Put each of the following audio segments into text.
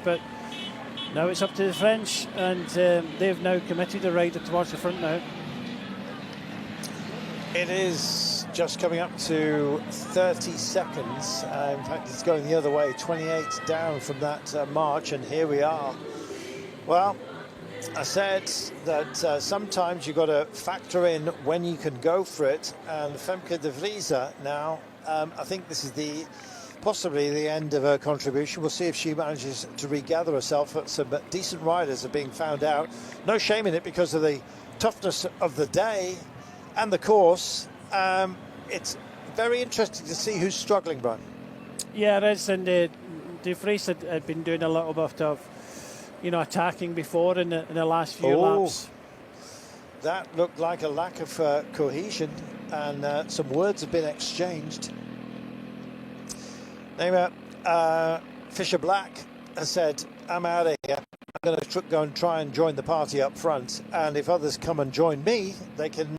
but now it's up to the French, and they've now committed a rider towards the front now. It is just coming up to 30 seconds. In fact, it's going the other way, 28 down from that march, and here we are. Well, I said that sometimes you've got to factor in when you can go for it, and Femke de Vries now, I think this is possibly the end of her contribution. We'll see if she manages to regather herself. Some decent riders are being found out. No shame in it because of the toughness of the day and the course. It's very interesting to see who's struggling, Brian. Yeah, it is, and de Vries had been doing a little bit of, attacking before in the last few laps. That looked like a lack of cohesion, and some words have been exchanged. Fisher Black has said, I'm out of here. I'm going to go and try and join the party up front, and if others come and join me, they can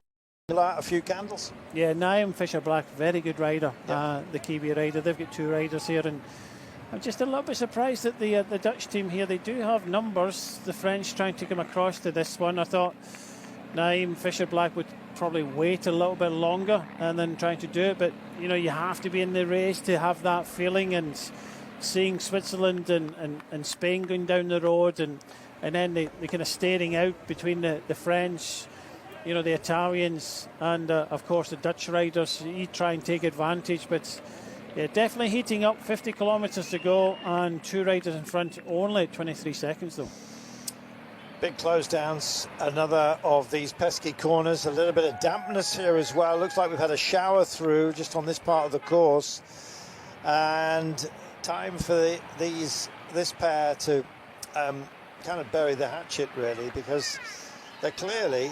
light a few candles. Yeah, Naim Fisher Black, very good rider, yeah. The Kiwi rider. They've got two riders here, and I'm just a little bit surprised that the Dutch team here, they do have numbers. The French trying to come across to this one. I thought Naim Fisher Black would probably wait a little bit longer and then trying to do it, but you have to be in the race to have that feeling, and seeing Switzerland and Spain going down the road, and then the kind of staring out between the French, the Italians, and of course the Dutch riders. You try and take advantage, but yeah, definitely heating up. 50 kilometres to go, and two riders in front, only 23 seconds though. Big close downs, another of these pesky corners. A little bit of dampness here as well. Looks like we've had a shower through just on this part of the course, and time for this pair to kind of bury the hatchet, really, because they're clearly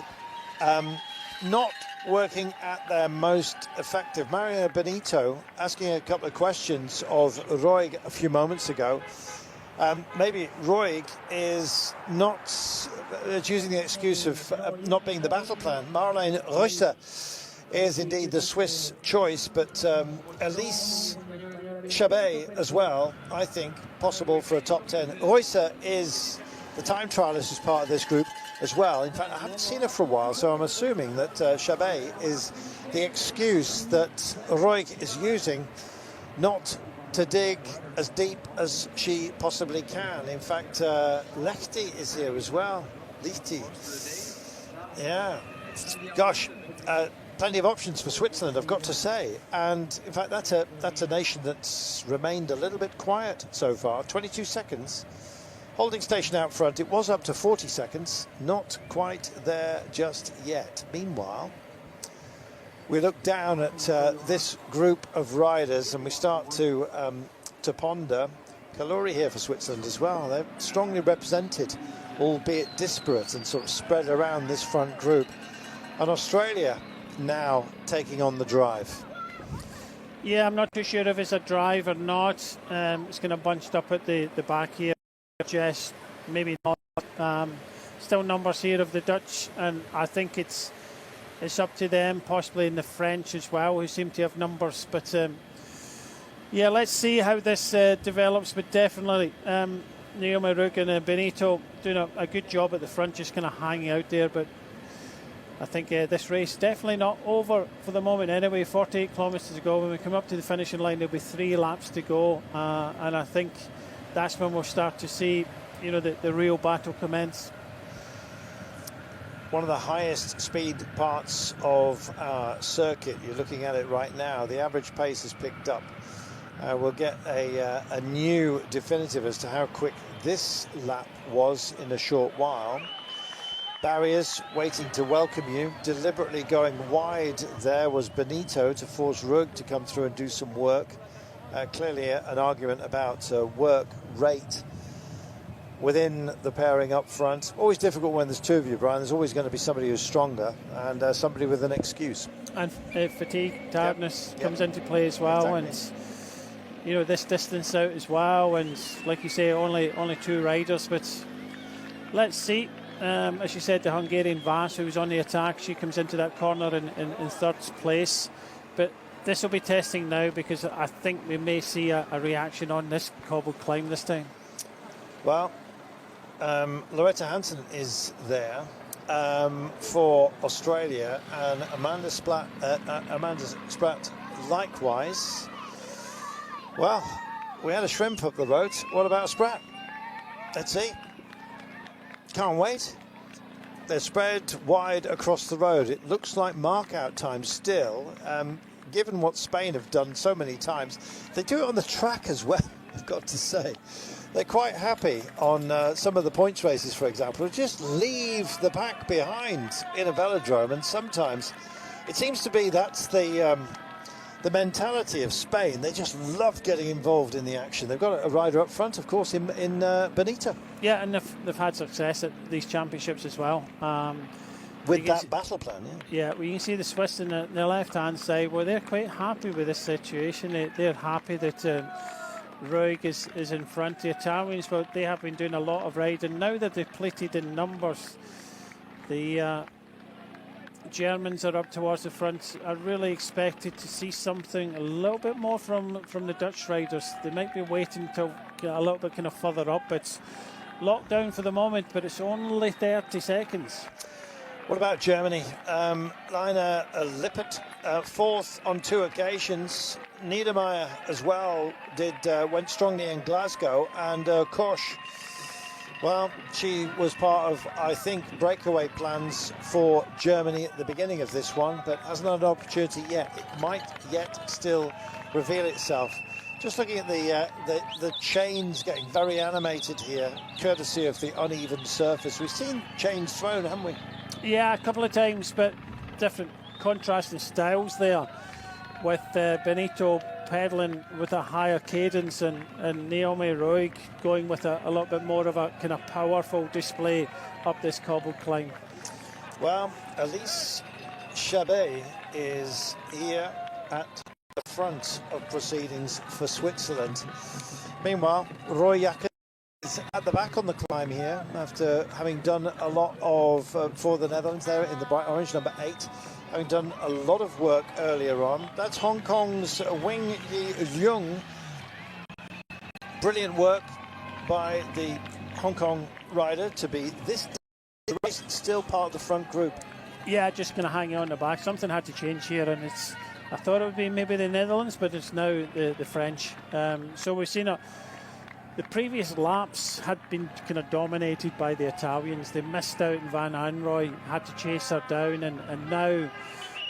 not working at their most effective. Mario Benito asking a couple of questions of Roig a few moments ago. Maybe Roig is not using the excuse of not being the battle plan. Marlene Reusser is indeed the Swiss choice, but Elise Chabet as well, I think, possible for a top 10. Reusser is the time trialist as part of this group as well. In fact, I haven't seen her for a while, so I'm assuming that Chabet is the excuse that Roig is using not to dig as deep as she possibly can. In fact, Lechty is here as well. Lechty. Yeah. Gosh, plenty of options for Switzerland, I've got to say. And in fact, that's a nation that's remained a little bit quiet so far. 22 seconds. Holding station out front. It was up to 40 seconds. Not quite there just yet. Meanwhile, we look down at this group of riders, and we start to ponder. Kalori here for Switzerland as well. They're strongly represented, albeit disparate and sort of spread around this front group. And Australia now taking on the drive. Yeah, I'm not too sure if it's a drive or not. It's kind of bunched up at the back here. Just maybe not. Still numbers here of the Dutch, and I think it's up to them, possibly in the French as well, who seem to have numbers. But yeah, let's see how this develops. But definitely, Naomi Rook and Benito doing a good job at the front, just kind of hanging out there. But I think this race definitely not over for the moment anyway. 48 kilometres to go. When we come up to the finishing line, there'll be 3 laps to go, and I think that's when we'll start to see, the real battle commence. One of the highest speed parts of our circuit. You're looking at it right now. The average pace has picked up. We'll get a new definitive as to how quick this lap was in a short while. Barriers waiting to welcome you. Deliberately going wide there was Benito to force Rug to come through and do some work. Clearly an argument about work rate within the pairing up front. Always difficult when there's two of you, Brian. There's always going to be somebody who's stronger and somebody with an excuse. And fatigue, tiredness comes into play as well. Exactly. And this distance out as well, and like you say, only 2 riders. But let's see. As you said, the Hungarian Vas, who's on the attack, she comes into that corner in 3rd place. But this will be testing now, because I think we may see a reaction on this cobbled climb this time. Well, Loretta Hansen is there for Australia, and Amanda Spratt likewise. Well, we had a shrimp up the road. What about a Spratt? Let's see. Can't wait. They're spread wide across the road. It looks like mark-out time still. Given what Spain have done so many times, they do it on the track as well, I've got to say. They're quite happy on some of the points races, for example, just leave the pack behind in a velodrome, and sometimes it seems to be that's the mentality of Spain. They just love getting involved in the action. They've got a rider up front, of course, in Benito. Yeah, and they've had success at these championships as well. With that battle plan, yeah. Well, you can see the Swiss in the left-hand side. Well, they're quite happy with this situation. They're happy that Ruig is in front. The Italians, well, they have been doing a lot of riding. Now that they've depleted in numbers, the Germans are up towards the front. I really expected to see something a little bit more from the Dutch riders. They might be waiting until a little bit kind of further up. It's locked down for the moment, but it's only 30 seconds. What about Germany? Lina Lippert, fourth on 2 occasions. Niedermeyer as well went strongly in Glasgow, and Koch, well, she was part of, I think, breakaway plans for Germany at the beginning of this one, but hasn't had an opportunity yet. It might yet still reveal itself. Just looking at the chains getting very animated here, courtesy of the uneven surface. We've seen chains thrown, haven't we? Yeah, a couple of times, but different contrasting styles there, with Benito pedaling with a higher cadence and Naomi Ruig going with a little bit more of a kind of powerful display up this cobbled climb. Well, Elise Chabet is here at the front of proceedings for Switzerland. Meanwhile, Roy Jacker is at the back on the climb here after having done a lot of for the Netherlands there in the bright orange, number 8, having done a lot of work earlier on. That's Hong Kong's Wing Yi-Leung. Brilliant work by the Hong Kong rider to be this race still part of the front group. Yeah, just going to hang on the back. Something had to change here, and I thought it would be maybe the Netherlands, but it's now the French. So we've seen the previous laps had been kind of dominated by the Italians. They missed out, and Van Anrooy had to chase her down, and now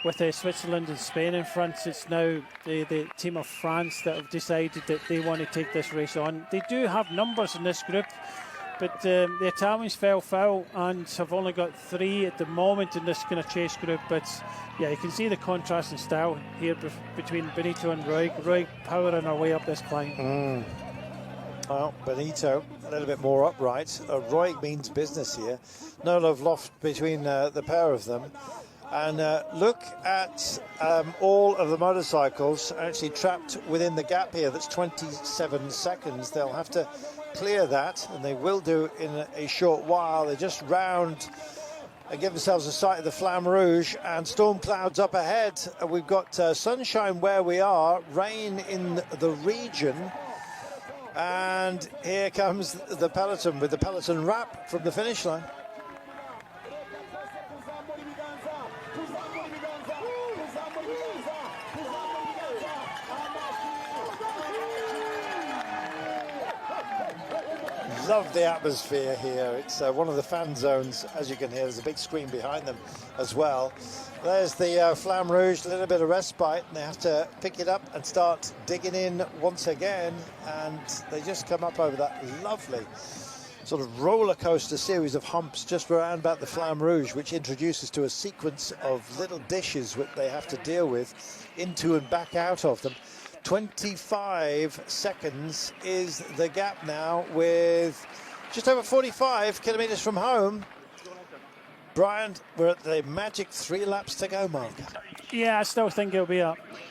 with Switzerland and Spain in front, it's now the team of France that have decided that they want to take this race on. They do have numbers in this group, but the Italians fell foul and have only got 3 at the moment in this kind of chase group. But yeah, you can see the contrast in style here between Benito and Ruig powering her way up this climb. Well, Benito a little bit more upright. Ruig means business here. No love lost between the pair of them. And look at all of the motorcycles actually trapped within the gap here. That's 27 seconds. They'll have to clear that, and they will do in a short while. They just round and give themselves a sight of the Flamme Rouge, and storm clouds up ahead. We've got sunshine where we are, rain in the region. And here comes the peloton with the peloton wrap from the finish line. Love the atmosphere here. It's one of the fan zones, as you can hear. There's a big screen behind them as well. There's the Flamme Rouge, a little bit of respite, and they have to pick it up and start digging in once again, and they just come up over that lovely sort of roller coaster series of humps just around about the Flamme Rouge, which introduces to a sequence of little dishes which they have to deal with into and back out of them. 25 seconds is the gap now, with just over 45 kilometres from home. Brian, we're at the magic 3 laps to go mark. Yeah, I still think it'll be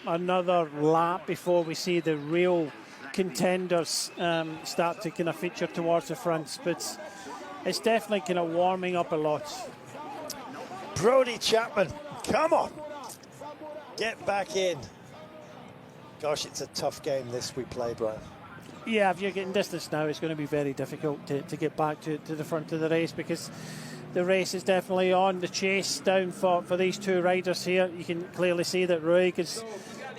another lap before we see the real contenders start to kind of feature towards the front, but it's definitely kind of warming up a lot. Brodie Chapman, come on, get back in. Gosh, it's a tough game this we play, Brian. Yeah, if you're getting distance now, it's going to be very difficult to get back to the front of the race, because the race is definitely on. The chase down for these two riders here. You can clearly see that Ruig is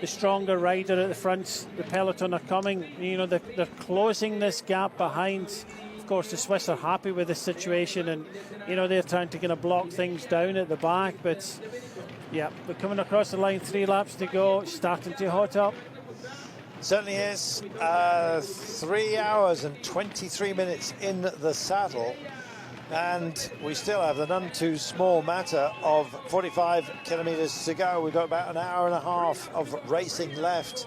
the stronger rider at the front. The peloton are coming. You know, they're closing this gap behind. Of course, the Swiss are happy with this situation, and you know they're trying to kind of block things down at the back. But yeah, we're coming across the line. 3 laps to go. Starting to hot up. Certainly is. 3 hours and 23 minutes in the saddle. And we still have the none too small matter of 45 kilometres to go. We've got about an hour and a half of racing left.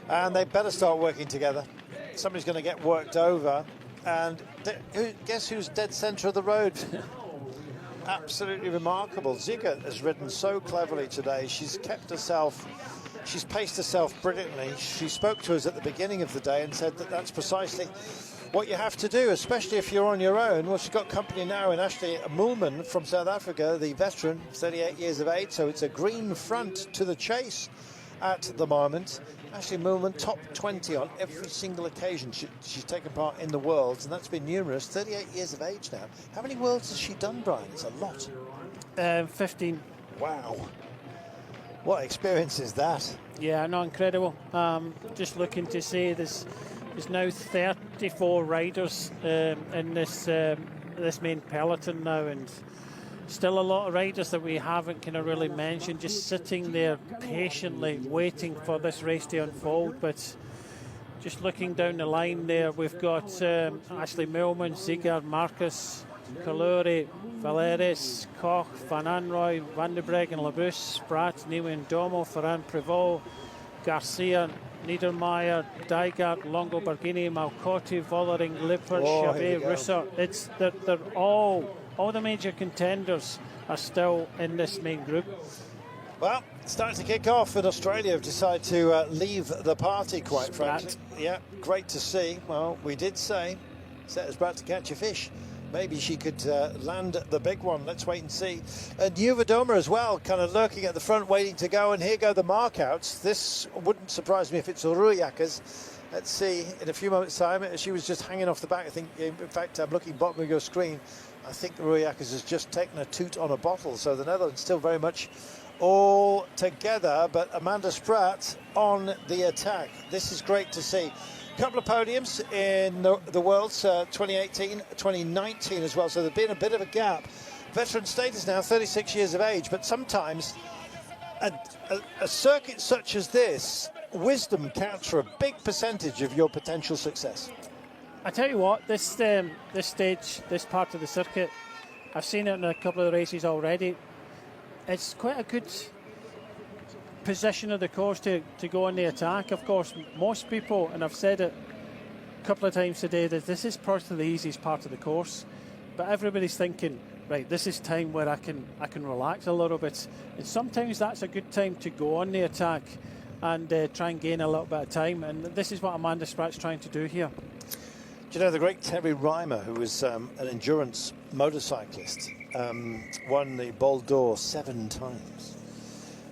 And they better start working together. Somebody's going to get worked over. And guess who's dead centre of the road? Absolutely remarkable. Ziga has ridden so cleverly today. She's kept herself... She's paced herself brilliantly. She spoke to us at the beginning of the day and said that that's precisely what you have to do, especially if you're on your own. Well, she's got company now in Ashley Moolman from South Africa, the veteran, 38 years of age, so it's a green front to the chase at the moment. Ashley Moolman, top 20 on every single occasion she's taken part in the Worlds, and that's been numerous. 38 years of age now. How many Worlds has she done, Brian? It's a lot. 15. Wow. What experience is that? Yeah, no, incredible. Just looking to see there's now 34 riders in this main peloton now, and still a lot of riders that we haven't kind of really mentioned, just sitting there patiently waiting for this race to unfold. But just looking down the line there, we've got Ashley Millman, Ziegler, Marcus, Kaluri, Valeris, Koch, Van Anrooy, Van der Breggen, Labus, Spratt, Nieuwen, Domo, Ferran Prevot, Garcia, Niedermeyer, Dijgaard, Longo, Borghini, Malcotti, Vollering, Lippert, Chabet, Russer. They're all the major contenders are still in this main group. Well, it's starting to kick off, and Australia have decided to leave the party, quite frankly. Yeah, great to see. Well, we did say Setta's about to catch a fish. Maybe she could land the big one. Let's wait and see. Nieuwe as well, kind of lurking at the front, waiting to go. And here go the markouts. This wouldn't surprise me if it's Ruijaka's. Let's see in a few moments' time. She was just hanging off the back. I think, in fact, I'm looking bottom of your screen. I think Ruijaka's has just taken a toot on a bottle. So the Netherlands still very much all together. But Amanda Spratt on the attack. This is great to see. Couple of podiums in the Worlds, 2018, 2019 as well, so there's been a bit of a gap. Veteran status now, 36 years of age, but sometimes a circuit such as this, wisdom counts for a big percentage of your potential success. I tell you what, this stage, this part of the circuit, I've seen it in a couple of races already. It's quite a good position of the course to go on the attack. Of course, most people, and I've said it a couple of times today, that this is probably the easiest part of the course, but everybody's thinking, right, this is time where I can relax a little bit, and sometimes that's a good time to go on the attack and try and gain a little bit of time, and this is what Amanda Spratt's trying to do here. Do you know the great Terry Reimer, who was an endurance motorcyclist, won the Bol d'Or 7 times?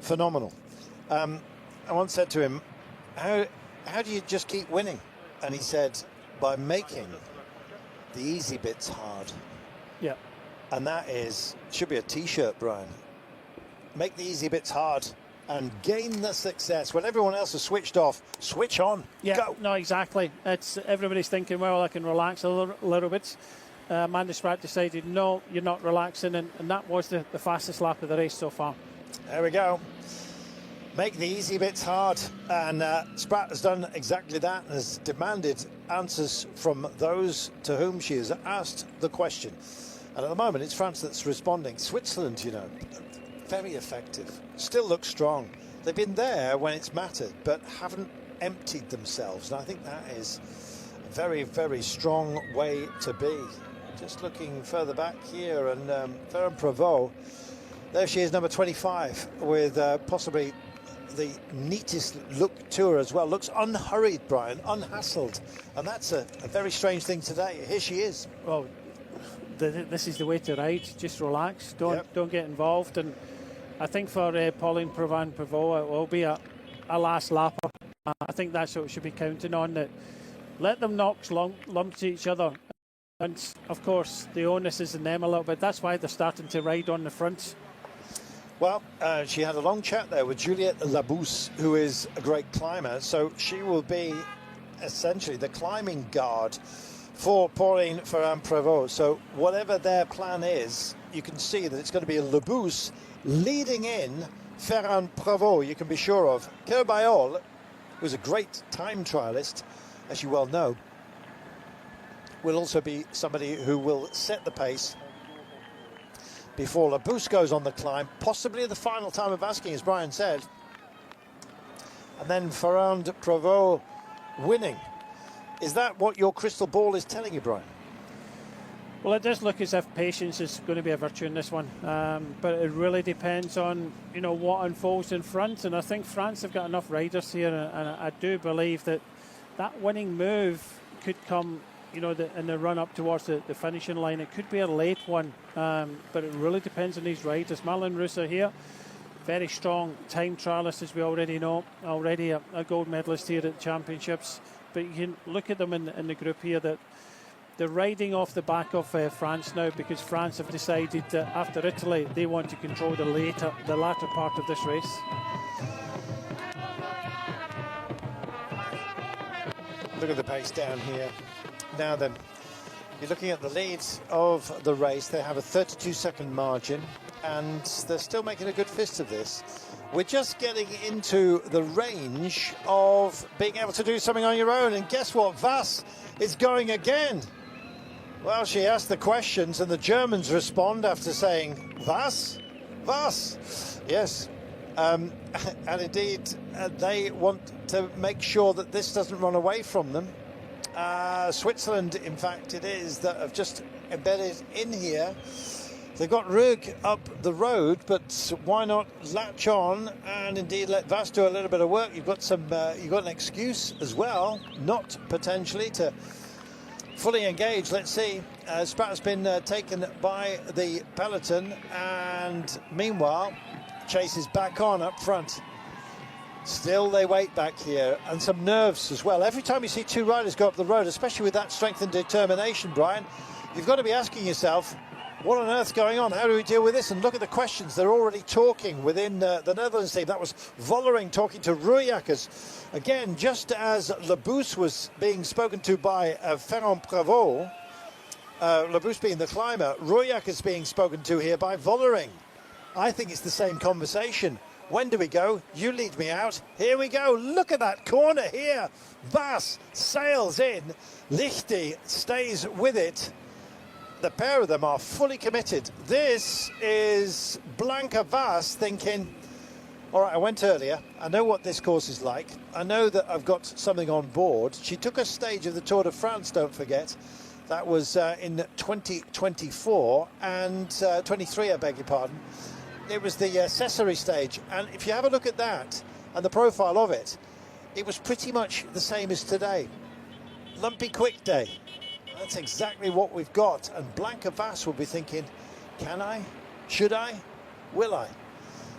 Phenomenal. I once said to him, how do you just keep winning? And he said, by making the easy bits hard. Yeah. And that should be a t-shirt, Brian. Make the easy bits hard and gain the success. When everyone else has switched off, switch on. Yeah, go. No, exactly. Everybody's thinking, well, I can relax a little bit. Amanda Spratt decided, no, you're not relaxing, and that was the fastest lap of the race so far. There we go. Make the easy bits hard, and Spratt has done exactly that and has demanded answers from those to whom she has asked the question. And at the moment, it's France that's responding. Switzerland, you know, very effective, still look strong. They've been there when it's mattered, but haven't emptied themselves. And I think that is a very, very strong way to be. Just looking further back here, and Ferran Prevot, there she is, number 25, with possibly the neatest look to her as well. Looks unhurried, Brian, unhassled, and that's a very strange thing today. Here she is. Well, this is the way to ride. Just relax. Don't get involved. And I think for Pauline Ferran Prevot, it will be a last lapper. I think that's what we should be counting on. That let them knock lumps to each other. And, of course, the onus is in them a little bit. That's why they're starting to ride on the front. Well, she had a long chat there with Juliette Labousse, who is a great climber. So she will be essentially the climbing guard for Pauline Ferrand-Prévot. So whatever their plan is, you can see that it's going to be a Labousse leading in Ferrand-Prévot, you can be sure of. Kerbayol, who's a great time trialist, as you well know, will also be somebody who will set the pace before Labousse goes on the climb, possibly the final time of asking, as Brian said. And then Ferrand-Prévot winning. Is that what your crystal ball is telling you, Brian? Well, it does look as if patience is going to be a virtue in this one, but it really depends on, you know, what unfolds in front. And I think France have got enough riders here, and I do believe that that winning move could come, you know, in the run up towards the finishing line. It could be a late one, but it really depends on these riders. Marlene Russa here, very strong time trialist, as we already know, already a gold medalist here at the championships. But you can look at them in the group here that they're riding off the back of France now, because France have decided that after Italy they want to control the latter part of this race. Look at the pace down here. Now then, you're looking at the leads of the race. They have a 32-second margin, and they're still making a good fist of this. We're just getting into the range of being able to do something on your own. And guess what? Vass is going again. Well, she asked the questions, and the Germans respond after saying, Vass? Vass? Yes. And indeed, they want to make sure that this doesn't run away from them. Switzerland, in fact, it is, that have just embedded in here. They've got Rug up the road, but why not latch on and indeed let Vass do a little bit of work? You've got an excuse as well, not potentially to fully engage. Let's see. Sprat's been taken by the peloton, and meanwhile, Chase is back on up front. Still they wait back here, and some nerves as well. Every time you see two riders go up the road, especially with that strength and determination, Brian, you've got to be asking yourself, what on earth's going on? How do we deal with this? And look at the questions. They're already talking within the Netherlands team. That was Vollering talking to Royakkers. Again, just as Labousse was being spoken to by Ferrand-Prévot, Labousse being the climber, Royakkers being spoken to here by Vollering. I think it's the same conversation. When do we go? You lead me out. Here we go. Look at that corner here. Vass sails in. Lichty stays with it. The pair of them are fully committed. This is Blanca Vass thinking, all right, I went earlier. I know what this course is like. I know that I've got something on board. She took a stage of the Tour de France, don't forget. That was in 2024 and 23, I beg your pardon. It was the Cesare stage. And if you have a look at that and the profile of it, it was pretty much the same as today. Lumpy quick day. That's exactly what we've got. And Blanca Vass will be thinking, can I? Should I? Will I?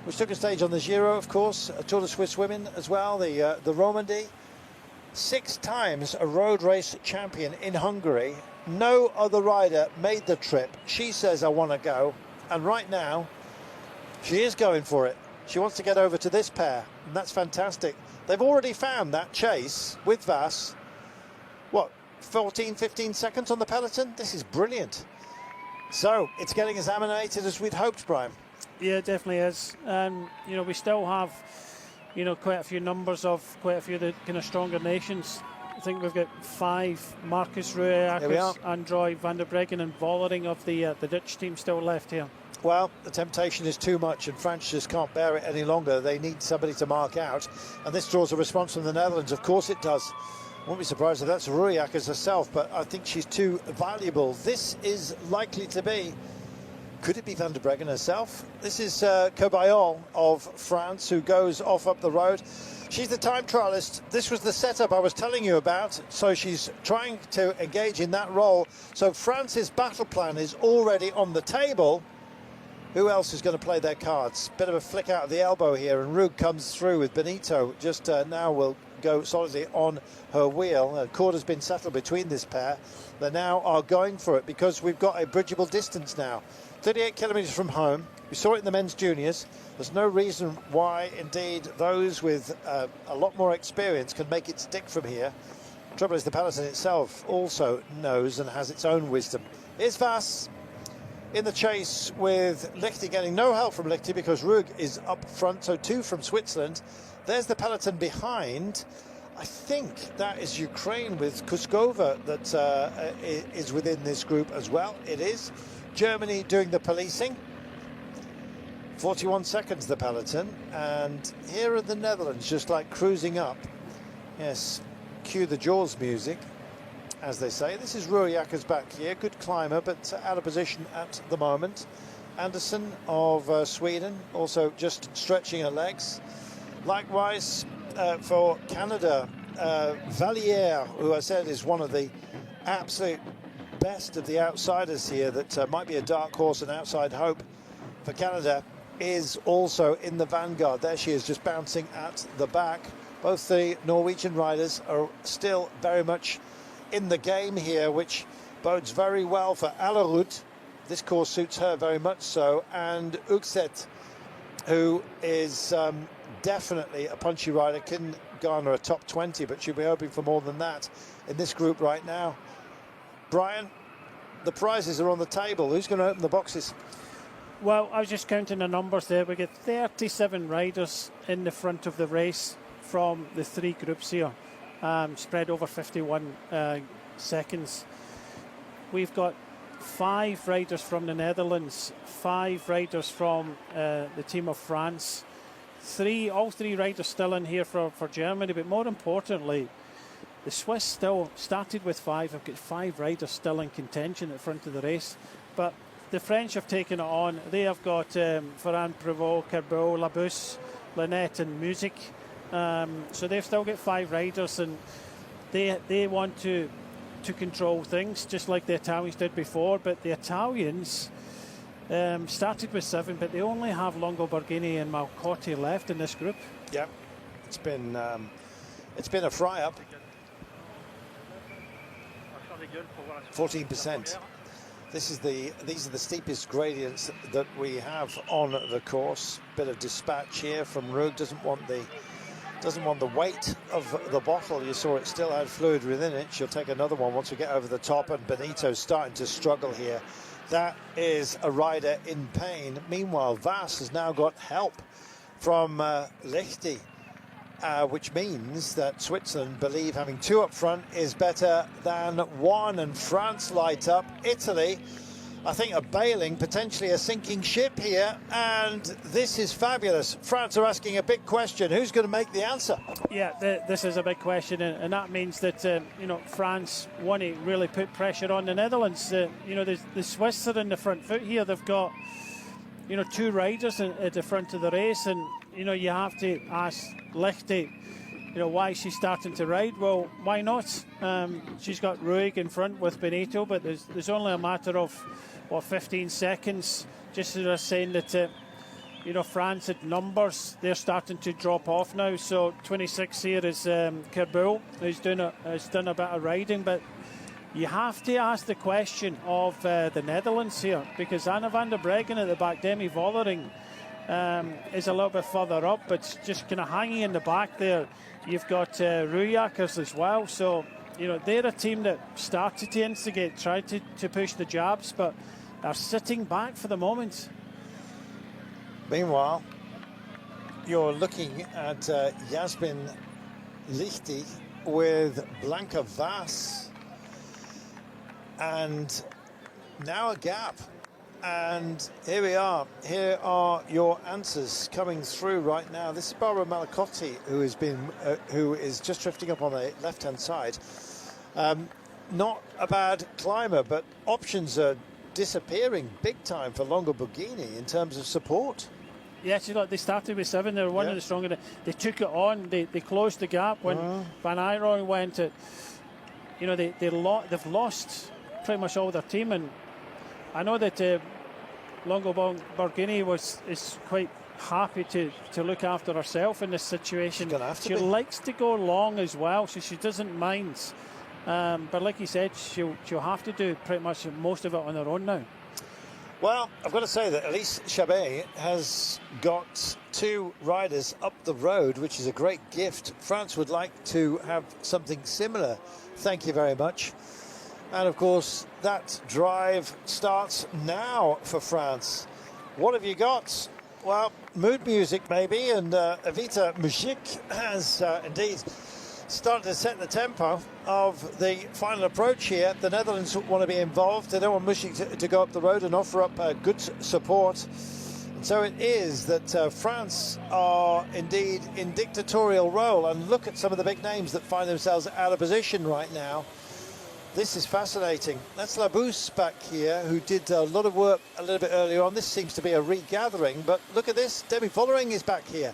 Which took a stage on the Giro, of course, a Tour de Swiss Women as well, the Romandie. 6 times a road race champion in Hungary. No other rider made the trip. She says, I want to go. And right now, she is going for it. She wants to get over to this pair, and that's fantastic. They've already found that Chase with Vass. What, 14, 15 seconds on the peloton? This is brilliant. So it's getting as animated as we'd hoped, Brian. Yeah, it definitely is. And, you know, we still have, you know, quite a few numbers of quite a few of the kind of stronger nations. I think we've got 5 Marcus Royakkers, Androy van der Breggen and Vollering of the Dutch team still left here. Well, the temptation is too much, and France just can't bear it any longer. They need somebody to mark out, and this draws a response from the Netherlands. Of course it does. I won't be surprised if that's Royakkers herself, but I think she's too valuable. This is likely to be, could it be Van der Breggen herself? This is Kerbayol of France, who goes off up the road. She's the time trialist. This was the setup I was telling you about, so she's trying to engage in that role. So France's battle plan is already on the table. Who else is going to play their cards? Bit of a flick out of the elbow here, and Rug comes through with Benito. Just now will go solidly on her wheel. A court has been settled between this pair. They now are going for it because we've got a bridgeable distance now. 38 kilometres from home. We saw it in the men's juniors. There's no reason why, indeed, those with a lot more experience can make it stick from here. The trouble is the peloton itself also knows and has its own wisdom. Here's Vass in the chase with Lichty, getting no help from Lichty because Rug is up front, so 2 from Switzerland. There's the peloton behind. I think that is Ukraine with Kuskova that is within this group as well. It is. Germany doing the policing. 41 seconds the peloton, and here are the Netherlands just like cruising up. Yes, cue the Jaws music, as they say. This is Ruijaka's back here, good climber, but out of position at the moment. Anderson of Sweden also just stretching her legs. Likewise for Canada, Valliere, who I said is one of the absolute best of the outsiders here, that might be a dark horse and outside hope for Canada, is also in the vanguard. There she is, just bouncing at the back. Both the Norwegian riders are still very much in the game here, which bodes very well for Alerud. This course suits her very much so, and Uxet, who is definitely a punchy rider, can garner a top 20, but she'll be hoping for more than that in this group right now. Brian, the prizes are on the table. Who's going to open the boxes? Well, I was just counting the numbers there. We get 37 riders in the front of the race from the 3 groups here, spread over 51 seconds. We've got 5 riders from the Netherlands, 5 riders from the team of France, all 3 riders still in here for Germany, but more importantly, the Swiss still started with 5. I've got 5 riders still in contention at the front of the race, but the French have taken it on. They have got Ferrand, Prévost, Kerbeau, Labus, Lynette and Music. So they've still got 5 riders, and they want to control things just like the Italians did before. But the Italians started with 7, but they only have Longo Borghini and Malcotti left in this group. Yeah, it's been a fry up. 14%. These are the steepest gradients that we have on the course. Bit of dispatch here from Rug. Doesn't want the weight of the bottle. You saw it still had fluid within it. She'll take another one once we get over the top, and Benito's starting to struggle here. That is a rider in pain. Meanwhile, Vass has now got help from Lichty, which means that Switzerland believe having 2 up front is better than 1, and France light up. Italy, I think, are bailing, potentially a sinking ship here, and this is fabulous. France are asking a big question. Who's going to make the answer? Yeah, this is a big question, and that means that France want to really put pressure on the Netherlands. The Swiss are in the front foot here. They've got 2 riders at the front of the race, and you have to ask Lichty, why she's starting to ride. Well, why not? She's got Ruig in front with Benito, but there's only a matter of 15 seconds. Just as I was saying that France at numbers, they're starting to drop off now. So 26 here is Kerbeau, who's done a bit of riding, but you have to ask the question of the Netherlands here, because Anna van der Breggen at the back, Demi Vollering, is a little bit further up, but just kind of hanging in the back there. You've got Ruijaka's as well, so they're a team that started to instigate, tried to push the jabs, but are sitting back for the moment. Meanwhile, you're looking at Jasmin Lichty with Blanca Vass, and now a gap. And here we are. Here are your answers coming through right now. This is Barbara Malacotti, who is just drifting up on the left-hand side. Not a bad climber, but options are disappearing big time for Longo Borghini in terms of support. Yeah, they started with 7. They were one of the stronger. They took it on. They closed the gap when Van Eyroy went. They've lost pretty much all their team, and I know that Longo Borghini is quite happy to look after herself in this situation. She likes to go long as well, so she doesn't mind. But like you said, she'll have to do pretty much most of it on her own now. Well, I've got to say that Elise Chabet has got 2 riders up the road, which is a great gift. France would like to have something similar. Thank you very much. And of course, that drive starts now for France. What have you got? Well, mood music maybe, and Evita Mujik has indeed started to set the tempo of the final approach here. The Netherlands want to be involved. They don't want Mujik to go up the road and offer up good support. And so it is that France are indeed in dictatorial role. And look at some of the big names that find themselves out of position right now. This is fascinating. That's Labousse back here, who did a lot of work a little bit earlier on. This seems to be a regathering, but look at this. Demi Vollering is back here.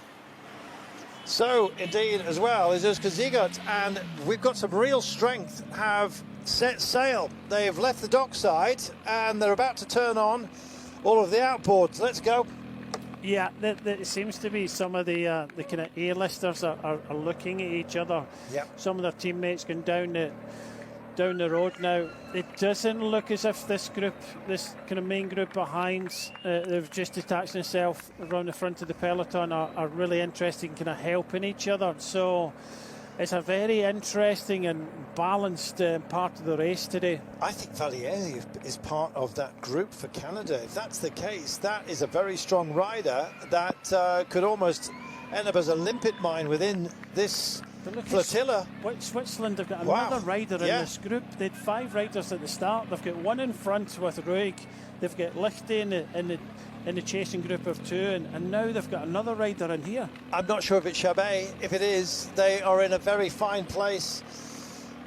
So, indeed, as well, is Özge Ziegert, and we've got some real strength, have set sail. They've left the dockside, and they're about to turn on all of the outboards. Let's go. Yeah, it seems to be some of the kind of A-listers are looking at each other. Yep. Some of their teammates going down the road now. It doesn't look as if this kind of main group behind, they've just detached themselves around the front of the peloton, are really interested in kind of helping each other. So it's a very interesting and balanced part of the race today. I think Valliere is part of that group for Canada. If that's the case, that is a very strong rider that could almost end up as a limpet mine within this flotilla. Switzerland have got another rider in this group. They had 5 riders at the start. They've got one in front with Ruig. They've got Lichte in the chasing group of 2, and now they've got another rider in here. I'm not sure if it's Chabet. If it is, they are in a very fine place.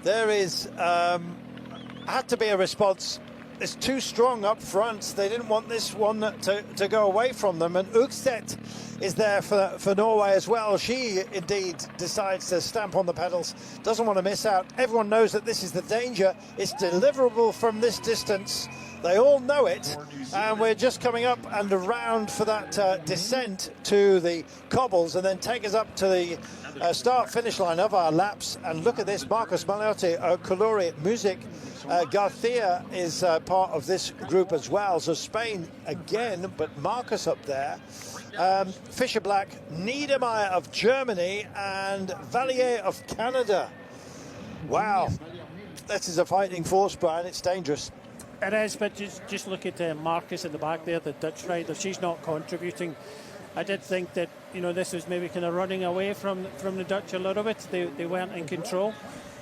There is had to be a response. It's too strong up front. They didn't want this one to go away from them. And Ugstedt is there for Norway as well. She indeed decides to stamp on the pedals. Doesn't want to miss out. Everyone knows that this is the danger. It's deliverable from this distance. They all know it. And we're just coming up and around for that descent to the cobbles, and then take us up to the start-finish line of our laps. And look at this, Marcos Maliotti, Colori, Music, Garcia is part of this group as well. So Spain again, but Marcus up there. Fisher Black, Niedermeyer of Germany, and Valliere of Canada. Wow, this is a fighting force, Brian. It's dangerous. It is, but just look at Marcus at the back there, the Dutch rider. She's not contributing. I did think that, you know, this was maybe kind of running away from the Dutch a little bit. They weren't in control.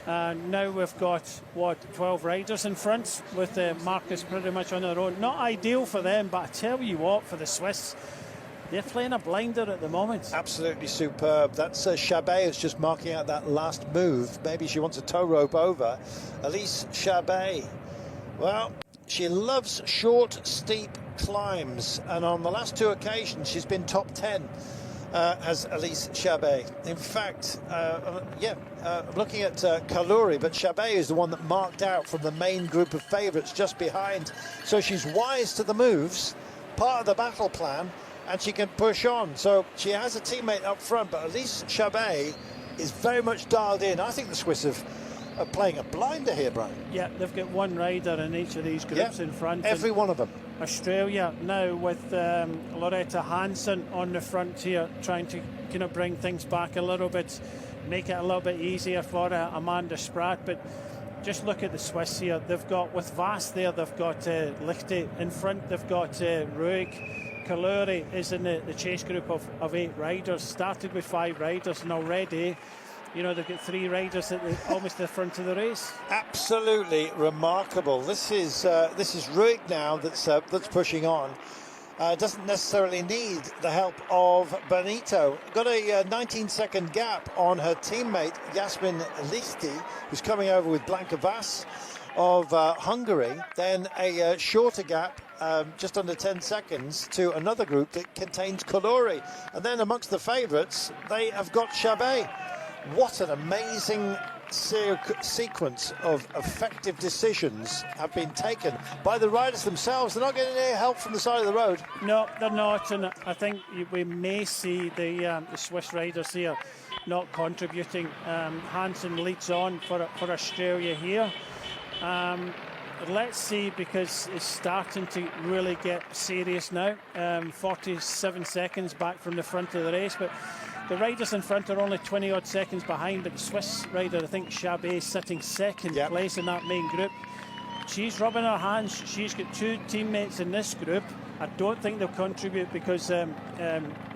Now we've got, 12 riders in front with Marcus pretty much on their own. Not ideal for them, but I tell you what, for the Swiss, they're playing a blinder at the moment. Absolutely superb. That's Chabet is just marking out that last move. Maybe she wants a tow rope over. Elise Chabet. Well, she loves short, steep climbs, and on the last 2 occasions she's been top 10 as Elise Chabet. In fact, I'm looking at Kaluri, but Chabet is the one that marked out from the main group of favourites just behind. So she's wise to the moves, part of the battle plan, and she can push on. So she has a teammate up front, but Elise Chabet is very much dialed in. I think the Swiss are playing a blinder here, Brian. Yeah, they've got one rider in each of these groups in front. Every one of them. Australia now with Loretta Hansen on the front here, trying to kind of bring things back a little bit, make it a little bit easier for Amanda Spratt. But just look at the Swiss here. They've got, with Vass there, they've got Lichte in front, they've got Ruig. Kaluri is in the chase group of 8 riders, started with 5 riders, and already, you know, they've got 3 riders at almost the front of the race. Absolutely remarkable. This is Ruig now that's pushing on. Doesn't necessarily need the help of Benito. Got a 19-second gap on her teammate Yasmin Lichty, who's coming over with Blanka Vass of Hungary. Then a shorter gap, just under 10 seconds, to another group that contains Kaluri. And then amongst the favourites, they have got Chabet. What an amazing sequence of effective decisions have been taken by the riders themselves. They're not getting any help from the side of the road. No, they're not, and I think we may see the Swiss riders here not contributing. Hansen leads on for Australia here. Let's see, because it's starting to really get serious now. 47 seconds back from the front of the race, but the riders in front are only 20 odd seconds behind. But the Swiss rider, I think Chabet, is sitting second place in that main group. She's rubbing her hands. She's got two teammates in this group. I don't think they'll contribute because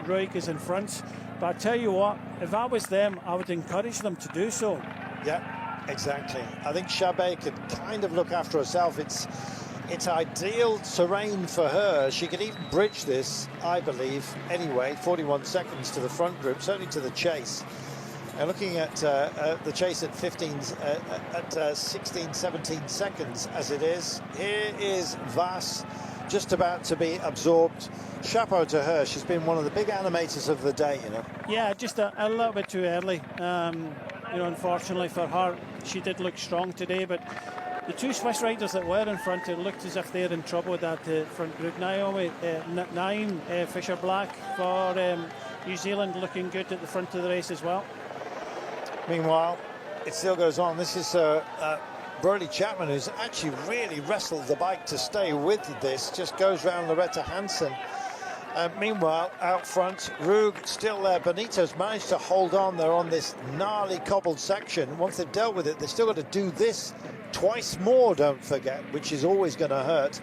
Ruig is in front. But I tell you what, if I was them, I would encourage them to do so. Yeah. Exactly. I think Chabet could kind of look after herself. It's ideal terrain for her. She could even bridge this, I believe, anyway. 41 seconds to the front group, certainly to the chase. And looking at the chase at 16, 17 seconds as it is. Here is Vas just about to be absorbed. Chapeau to her. She's been one of the big animators of the day, you know. Yeah, just a little bit too early. You know, unfortunately for her, she did look strong today, but the two Swiss riders that were in front, it looked as if they're in trouble with that front group. Naomi, 9, Fisher-Black for New Zealand, looking good at the front of the race as well. Meanwhile, it still goes on. This is Brody Chapman, who's actually really wrestled the bike to stay with this, just goes round Loretta Hansen. Meanwhile, out front, Ruig still there. Benito's managed to hold on. They're on this gnarly cobbled section. Once they've dealt with it, they've still got to do this twice more, don't forget, which is always going to hurt.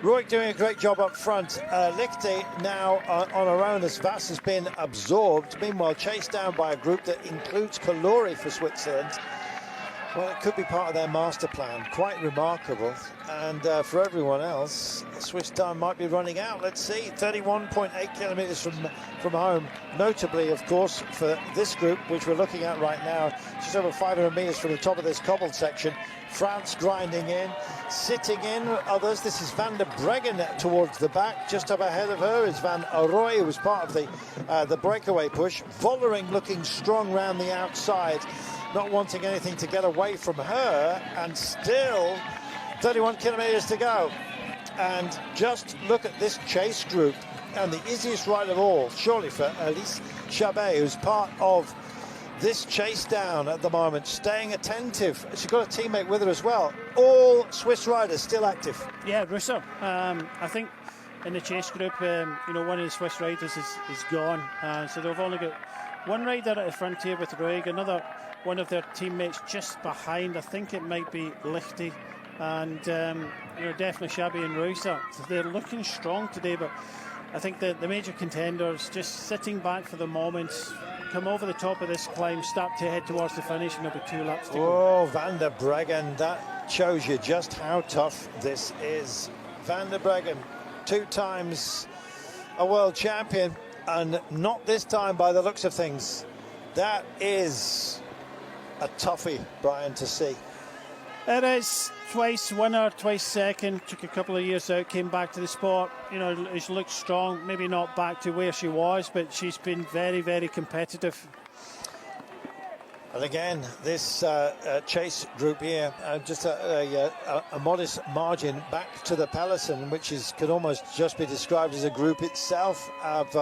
Ruig doing a great job up front. Lichte now on her own as Vas has been absorbed. Meanwhile, chased down by a group that includes Kalori for Switzerland. Well, it could be part of their master plan. Quite remarkable. And for everyone else, Swiss time might be running out. Let's see, 31.8 kilometres from home. Notably, of course, for this group, which we're looking at right now, just over 500 metres from the top of this cobbled section. France grinding in, sitting in others. This is Van der Breggen towards the back. Just up ahead of her is Van Arroy, who was part of the breakaway push. Vollering looking strong round the outside, not wanting anything to get away from her, and still 31 kilometres to go. And just look at this chase group, and the easiest ride of all, surely for Elise Chabet, who's part of this chase down at the moment, staying attentive. She's got a teammate with her as well. All Swiss riders still active. Yeah, Russer. I think in the chase group, you know, one of the Swiss riders is gone. So they've only got one rider at the front here with Ruig, another one of their teammates just behind. I think it might be Lichte, and you know, definitely Chabet and Reusser. So they're looking strong today, but I think the major contenders just sitting back for the moment. Come over the top of this climb, start to head towards the finish, and there'll be 2 laps to go. Oh, Van der Breggen, that shows you just how tough this is. Van der Breggen, 2 times a world champion, and not this time by the looks of things. That is a toughie, Brian, to see. It is. Twice winner, twice second, took a couple of years out, came back to the sport. You know, she looks strong, maybe not back to where she was, but she's been very, very competitive. And again, this chase group here, just a modest margin back to the peloton, which could almost just be described as a group itself of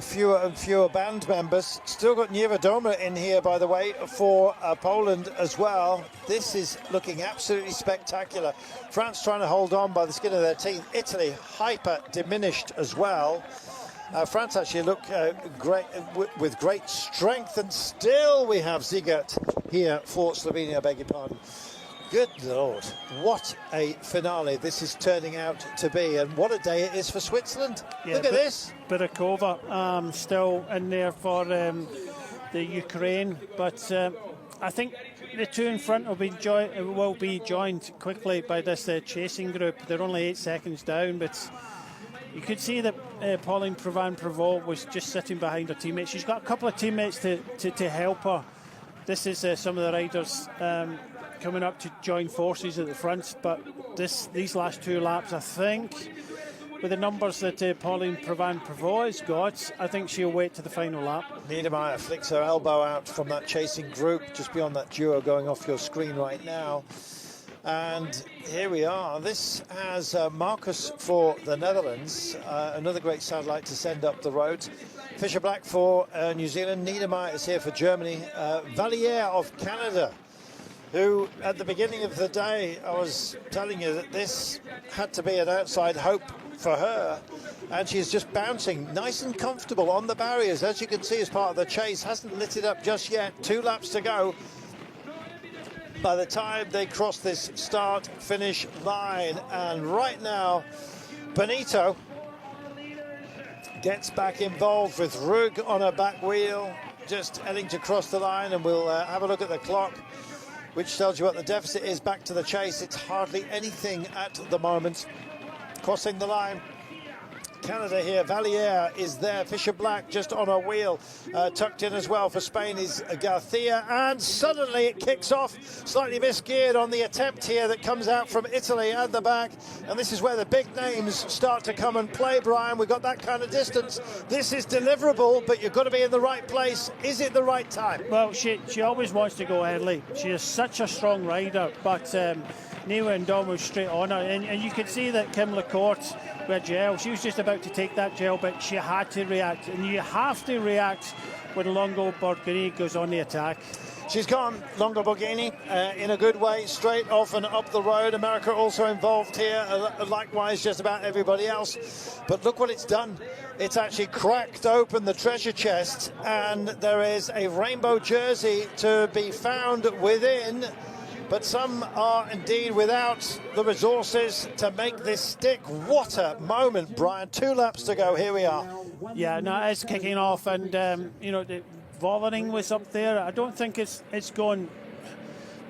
fewer and fewer band members. Still got Niewiadoma in here, by the way, for Poland as well. This is looking absolutely spectacular. France trying to hold on by the skin of their teeth. Italy hyper diminished as well. France actually look great with great strength, and still we have Ziegert here for Slovenia, I beg your pardon. Good Lord, what a finale this is turning out to be, and what a day it is for Switzerland. Yeah, look at this. Birakova still in there for the Ukraine, but I think the 2 in front will be joined quickly by this chasing group. They're only 8 seconds down, but you could see that Pauline Provan-Prevot was just sitting behind her teammates. She's got a couple of teammates to help her. This is some of the riders coming up to join forces at the front, but these last 2 laps, I think with the numbers that Pauline Prevot has got, I think she'll wait to the final lap. Niedermeyer flicks her elbow out from that chasing group, just beyond that duo going off your screen right now. And here we are. This has Marcus for the Netherlands, another great satellite to send up the road. Fisher Black for New Zealand. Niedermeyer is here for Germany. Valliere of Canada, who at the beginning of the day, I was telling you that this had to be an outside hope for her. And she's just bouncing nice and comfortable on the barriers. As you can see, as part of the chase, hasn't lit it up just yet. 2 laps to go. By the time they cross this start-finish line, and right now, Benito gets back involved with Rug on her back wheel, just heading to cross the line, and we'll have a look at the clock, which tells you what the deficit is back to the chase. It's hardly anything at the moment. Crossing the line, Canada here. Valliere is there. Fisher Black just on a wheel. Tucked in as well for Spain is Garcia. And suddenly it kicks off. Slightly misgeared on the attempt here that comes out from Italy at the back. And this is where the big names start to come and play, Brian. We've got that kind of distance. This is deliverable, but you've got to be in the right place. Is it the right time? Well, she always wants to go early. She is such a strong rider, but Niwa and Dom was straight on her. And you could see that Kim Lacourte with gel, she was just about to take that gel, but she had to react. And you have to react when Longo Borghini goes on the attack. She's gone, Longo Borghini, in a good way, straight off and up the road. America also involved here, likewise just about everybody else. But look what it's done. It's actually cracked open the treasure chest, and there is a rainbow jersey to be found within. But some are indeed without the resources to make this stick. What a moment, Brian. 2 laps to go. Here we are. Yeah, no, it's kicking off, and you know, the Vollering was up there. I don't think it's going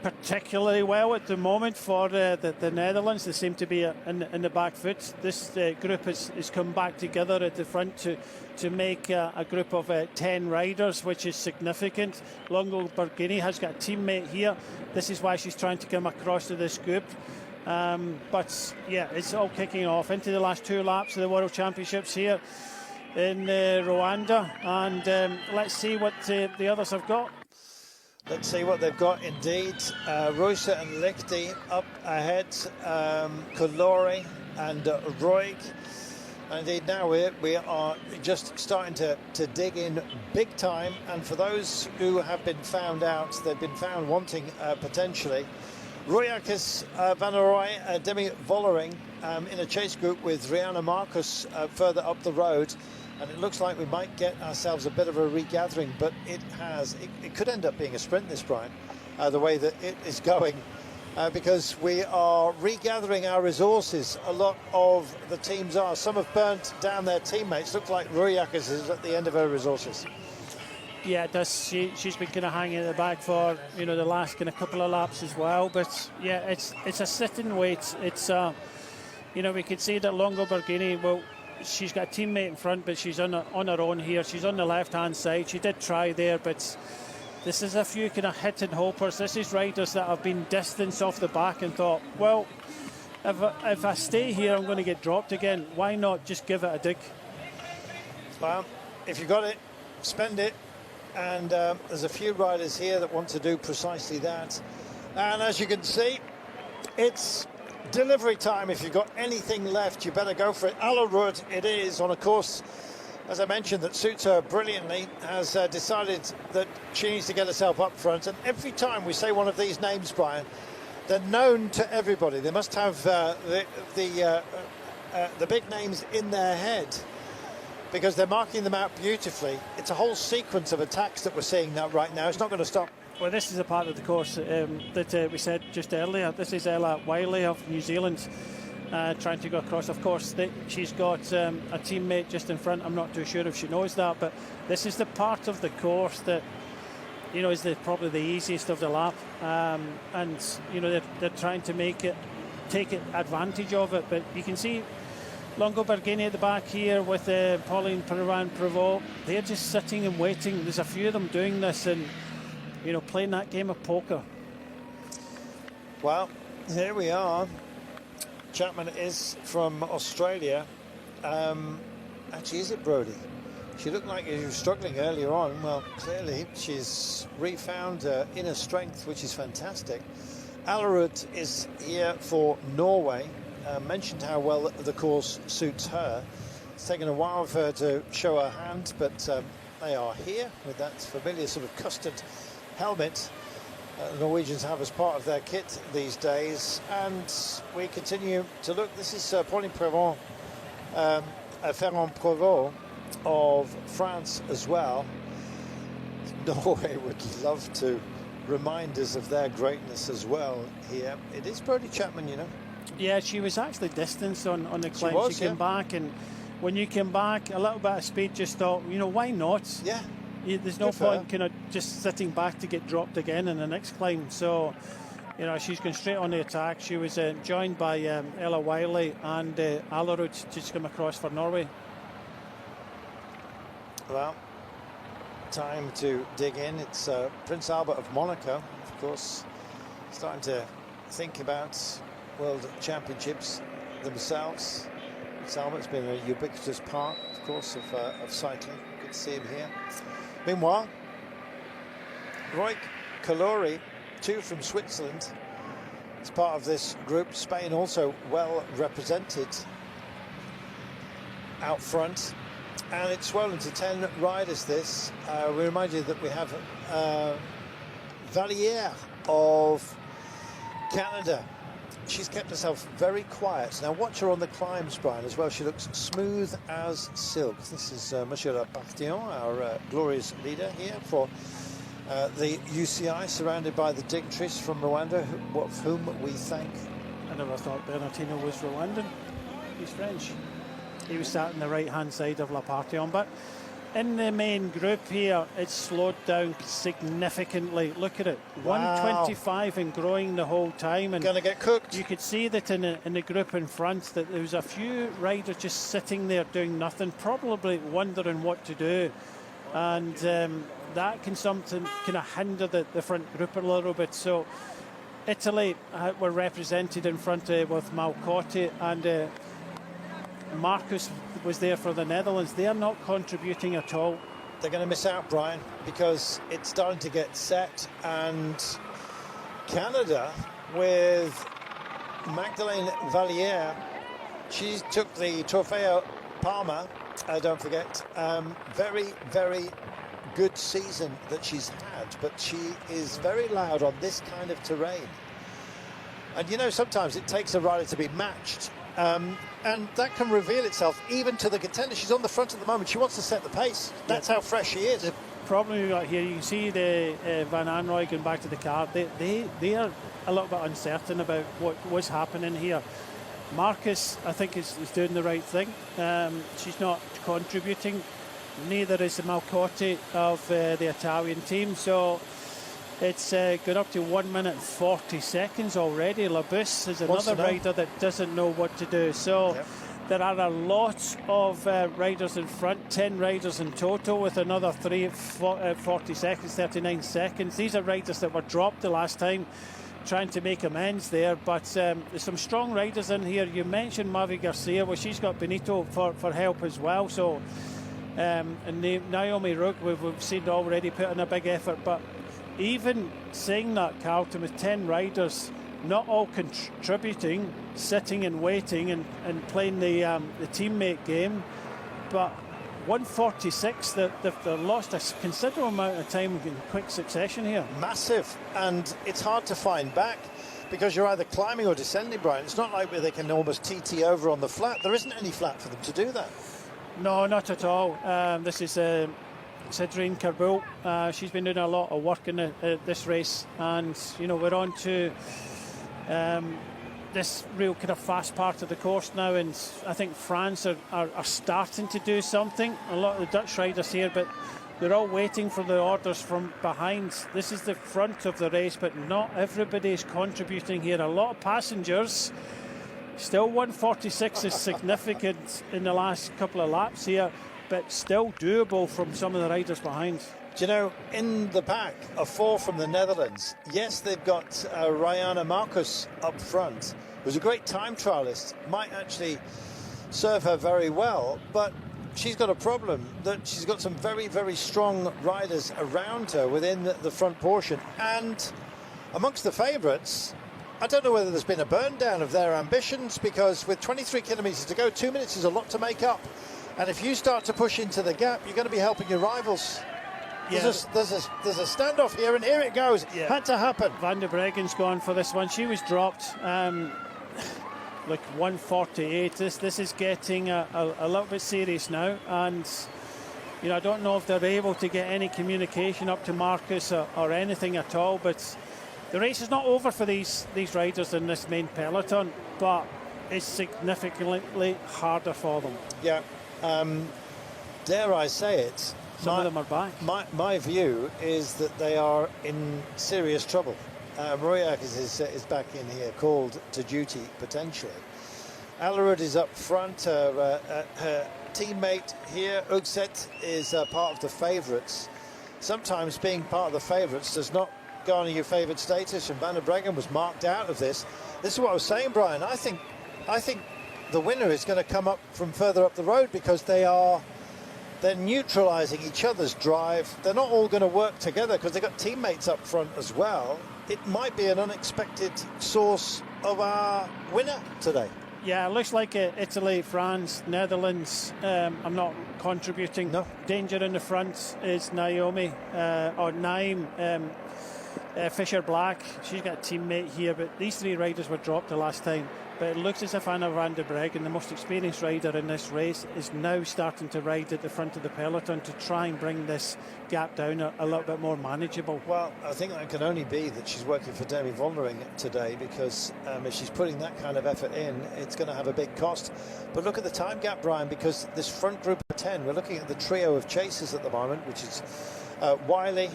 particularly well at the moment for the Netherlands. They seem to be in the back foot. This group has come back together at the front to make a group of 10 riders, which is significant. Longo Borghini has got a teammate here. This is why she's trying to come across to this group. But yeah, it's all kicking off into the last 2 laps of the World Championships here in Rwanda. And let's see what the others have got. Let's see what they've got indeed. Rosa and Lichty up ahead. Kolori and Roig. And indeed now we are just starting to dig in big time. And for those who have been found out, they've been found wanting potentially. Royakis Van Roy, Demi Vollering in a chase group with Rihanna Marcus further up the road. And it looks like we might get ourselves a bit of a regathering, but it could end up being a sprint, this, Brian, the way that it is going, because we are regathering our resources. A lot of the teams are. Some have burnt down their teammates. Looks like Ruyakas is at the end of her resources. Yeah, it does. She's been kind of hanging at the back for, you know, the last kind of couple of laps as well. But yeah, it's a sit and wait. It's you know, we could see that Longo Borghini, well, she's got a teammate in front, but she's on her own here. She's on the left-hand side. She did try there, but this is a few kind of hit and hopers. This is riders that have been distanced off the back and thought, well, if I stay here, I'm going to get dropped again. Why not just give it a dig? Well, if you got it, spend it. And there's a few riders here that want to do precisely that. And as you can see, it's delivery time. If you've got anything left, you better go for it. Alarud it is, on a course, as I mentioned, that suits her brilliantly, has decided that she needs to get herself up front. And every time we say one of these names, Brian, they're known to everybody. They must have the big names in their head, because they're marking them out beautifully. It's a whole sequence of attacks that we're seeing now right now. It's not going to stop. Well, this is a part of the course that we said just earlier. This is Ella Wiley of New Zealand trying to go across. Of course, she's got a teammate just in front. I'm not too sure if she knows that, but this is the part of the course that, you know, is probably the easiest of the lap. And, you know, they're trying to take advantage of it. But you can see Longo Borghini at the back here with Pauline Prevot. They're just sitting and waiting. There's a few of them doing this and, you know, playing that game of poker. Well, here we are. Chapman is from Australia, Actually, is it Brody? She looked like she was struggling earlier on. Well, clearly she's refound her inner strength, which is fantastic. Alerud is here for Norway. Mentioned how well the course suits her. It's taken a while for her to show her hand, but they are here with that familiar sort of custard helmet the Norwegians have as part of their kit these days. And we continue to look. This is Pauline-Prévent, Ferrand-Prévot of France as well. Norway would love to remind us of their greatness as well here. It is Brodie Chapman, you know. Yeah, she was actually distanced on the climb. She came back, and when you came back, a little bit of speed, just thought, you know, why not? Yeah. There's no point kind of just sitting back to get dropped again in the next climb. So, you know, she's going straight on the attack. She was joined by Ella Wiley and Alerud just come across for Norway. Well, time to dig in. It's Prince Albert of Monaco, of course, starting to think about World Championships themselves. Prince Albert's been a ubiquitous part, of course, of cycling. Good to see him here. Meanwhile, Roy Calori, 2 from Switzerland, as part of this group. Spain also well represented out front. And it's swollen to 10 riders, this. We remind you that we have Valliere of Canada. She's kept herself very quiet. Now watch her on the climbs, Brian, as well. She looks smooth as silk. This is Monsieur Partillon, our glorious leader here for the UCI, surrounded by the dignitaries from Rwanda, of whom we thank. I never thought Bernardino was Rwandan. He's French. He was sat on the right-hand side of La Partillon, but in the main group here, it's slowed down significantly. Look at it, wow. 125 and growing the whole time. And going to get cooked. You could see that in the group in front, that there was a few riders just sitting there doing nothing, probably wondering what to do. And that can sometimes kind of hinder the front group a little bit. So Italy were represented in front with Malcotti, and Marcus was there for the Netherlands. They are not contributing at all. They're going to miss out, Brian, because it's starting to get set. And Canada, with Magdalene Valliere, she took the Trofeo Palma, don't forget. Very, very good season that she's had, but she is very loud on this kind of terrain. And, you know, sometimes it takes a rider to be matched. And that can reveal itself even to the contender. She's on the front at the moment. She wants to set the pace. That's how fresh she is. The problem we've got here, you can see the Van Anrooy going back to the car. They are a little bit uncertain about what was happening here. Marcus, I think, is doing the right thing. She's not contributing. Neither is the Malcotti of the Italian team. So it's got up to 1 minute 40 seconds already. Labus is another rider that doesn't know what to do. So there are a lot of riders in front, 10 riders in total, with another 40 seconds, 39 seconds. These are riders that were dropped the last time, trying to make amends there. But there's some strong riders in here. You mentioned Mavi Garcia. Well, she's got Benito for help as well. So and Naomi Rook, we've seen already put in a big effort. But even saying that, Carlton, with 10 riders, not all contributing, sitting and waiting and playing the teammate game, but 146, they've lost a considerable amount of time in quick succession here. Massive, and it's hard to find back because you're either climbing or descending, Brian. It's not like they can almost TT over on the flat. There isn't any flat for them to do that. No, not at all. This is Cedrine Carboul. She's been doing a lot of work in this race, and you know, we're on to this real kind of fast part of the course now, and I think France are starting to do something. A lot of the Dutch riders here, but they're all waiting for the orders from behind. This is the front of the race, but not everybody is contributing here. A lot of passengers. Still 146 is significant in the last couple of laps here, but still doable from some of the riders behind. Do you know, in the pack are 4 from the Netherlands. Yes, they've got Rihanna Marcus up front, who's a great time trialist. Might actually serve her very well, but she's got a problem that she's got some very, very strong riders around her within the front portion. And amongst the favourites, I don't know whether there's been a burn down of their ambitions, because with 23 kilometres to go, 2 minutes is a lot to make up. And if you start to push into the gap, you're going to be helping your rivals. Yeah. There's a standoff here, and here it goes. Yeah. Had to happen. Van der Breggen's gone for this one. She was dropped. Like 148. This is getting a little bit serious now, and you know, I don't know if they're able to get any communication up to Marcus or anything at all. But the race is not over for these riders in this main peloton, but it's significantly harder for them. Yeah, dare I say it? Some of them are back. My view is that they are in serious trouble. Maria is back in here, called to duty potentially. Alerud is up front. Her teammate here, Ugset, is part of the favourites. Sometimes being part of the favourites does not garner your favourite status, and Van der Breggen was marked out of this. This is what I was saying, Brian. I think the winner is going to come up from further up the road, because they're neutralising each other's drive. They're not all going to work together because they've got teammates up front as well. It might be an unexpected source of our winner today. Yeah, it looks like Italy, France, Netherlands. I'm not contributing. No. Danger in the front is Naomi or Naim Fisher Black. She's got a teammate here, but these three riders were dropped the last time. But it looks as if Anna van der Breggen, the most experienced rider in this race, is now starting to ride at the front of the peloton to try and bring this gap down a little bit more manageable. Well, I think that can only be that she's working for Demi Vollering today, because if she's putting that kind of effort in, it's going to have a big cost. But look at the time gap, Brian, because this front group of 10, we're looking at the trio of chasers at the moment, which is Wiley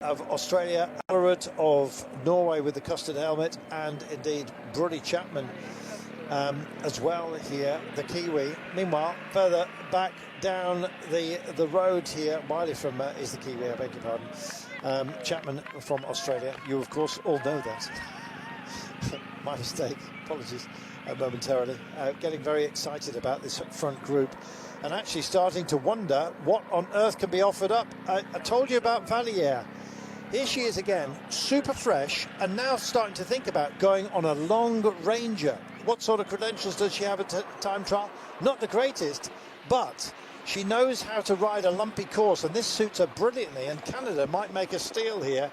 of Australia, Alerud of Norway with the custard helmet, and indeed Brody Chapman as well here, the Kiwi. Meanwhile, further back down the road here, Wiley is the Kiwi, I beg your pardon. Chapman from Australia. You of course all know that. My mistake, apologies momentarily. Getting very excited about this front group, and actually starting to wonder what on earth can be offered up. I told you about Valier. Here she is again, super fresh, and now starting to think about going on a long ranger. What sort of credentials does she have at time trial? Not the greatest, but she knows how to ride a lumpy course, and this suits her brilliantly, and Canada might make a steal here.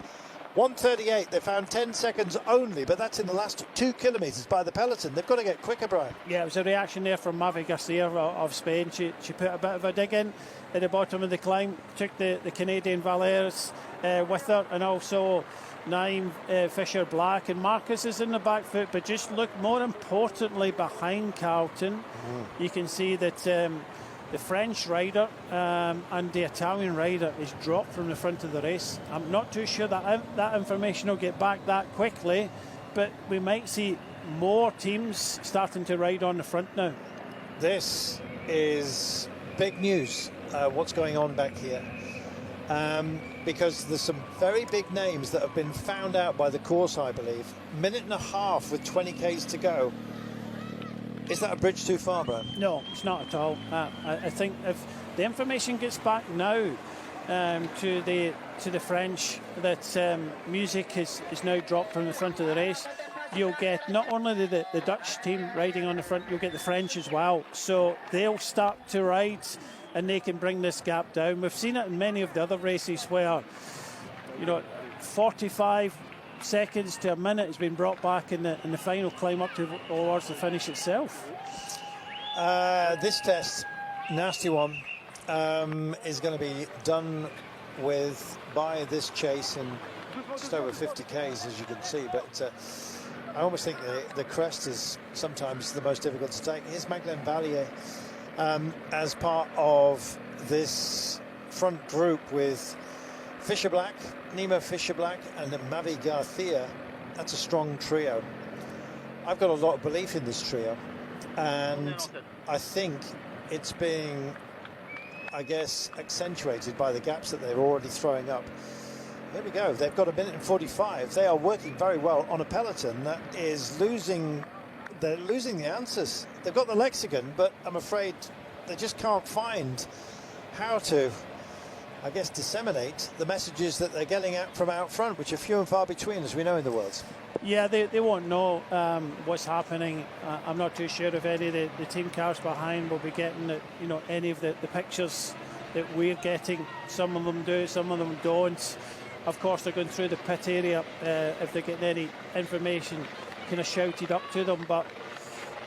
1:38, they found 10 seconds only, but that's in the last 2 kilometres by the peloton. They've got to get quicker, Brian. Yeah, it was a reaction there from Mavi Garcia of Spain. She put a bit of a dig in at the bottom of the climb, took the Canadian Valers with her, and also Naim Fisher Black, and Marcus is in the back foot, but just look more importantly behind Carlton. You can see that the French rider and the Italian rider is dropped from the front of the race. I'm not too sure that information will get back that quickly, but we might see more teams starting to ride on the front now. This is big news, what's going on back here. Because there's some very big names that have been found out by the course, I believe. Minute and a half with 20 Ks to go. Is that a bridge too far, Brian? No, it's not at all. I think if the information gets back now to the French that music is now dropped from the front of the race, you'll get not only the Dutch team riding on the front, you'll get the French as well. So they'll start to ride, and they can bring this gap down. We've seen it in many of the other races where, 45 seconds to a minute has been brought back in the final climb up towards the finish itself. This test, nasty one, is going to be done by this chase in just over 50 Ks, as you can see. But I almost think the crest is sometimes the most difficult to take. Here's Magdalene Valier as part of this front group with Fisher Black, Nima Fisher Black, and Mavi Garcia. That's a strong trio. I've got a lot of belief in this trio, and I think it's being, I guess, accentuated by the gaps that they're already throwing up. Here we go. They've got 1:45. They are working very well on a peloton that is losing they're losing the answers. They've got the lexicon, but I'm afraid they just can't find how to, I guess, disseminate the messages that they're getting from out front, which are few and far between, as we know in the world. Yeah, they won't know what's happening. I'm not too sure if any of the team cars behind will be getting any of the pictures that we're getting. Some of them do, some of them don't. Of course, they're going through the pit area if they're getting any information kind of shouted up to them. But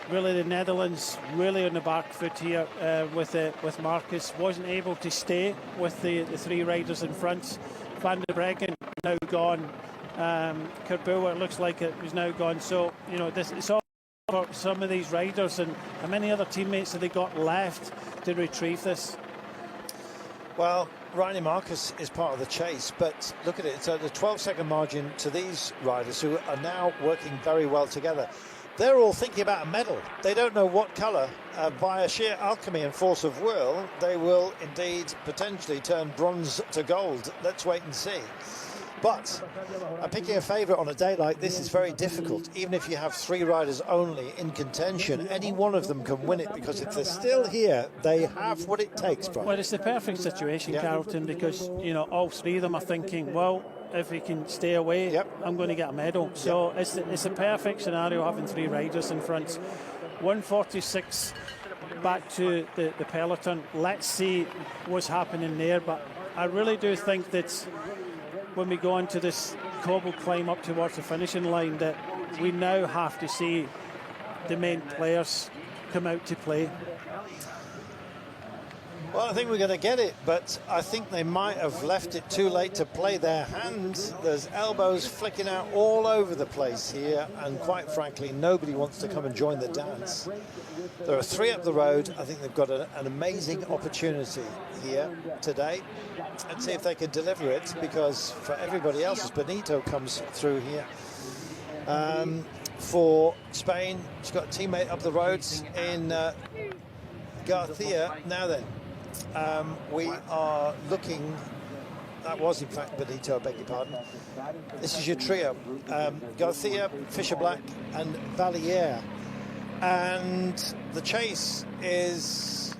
really, the Netherlands really on the back foot here with Marcus. Wasn't able to stay with the three riders in front. Van der Breggen now gone. Kerboer looks like it was now gone. So it's all for some of these riders, and how many other teammates have they got left to retrieve this? Well, Reiner Marcus is part of the chase, but look at it, it's at a 12-second margin to these riders who are now working very well together. They're all thinking about a medal. They don't know what colour. Via sheer alchemy and force of will, they will indeed potentially turn bronze to gold. Let's wait and see. But picking a favourite on a day like this is very difficult. Even if you have three riders only in contention, any one of them can win it, because if they're still here, they have what it takes, Brian. Well, it's the perfect situation, Carlton, because all three of them are thinking, well, if we can stay away, I'm going to get a medal. So it's a perfect scenario having three riders in front. 146 back to the peloton. Let's see what's happening there. But I really do think that when we go on to this cobbled climb up towards the finishing line, that we now have to see the main players come out to play. Well, I think we're going to get it, but I think they might have left it too late to play their hand. There's elbows flicking out all over the place here, and quite frankly, nobody wants to come and join the dance. There are three up the road. I think they've got an amazing opportunity here today. Let's see if they can deliver it, because for everybody else, as Benito comes through here, for Spain, she's got a teammate up the roads in Garcia. Now then, we are looking, that was in fact Benito, I beg your pardon. This is your trio, Garcia, Fischer-Black and Valliere. And the chase is,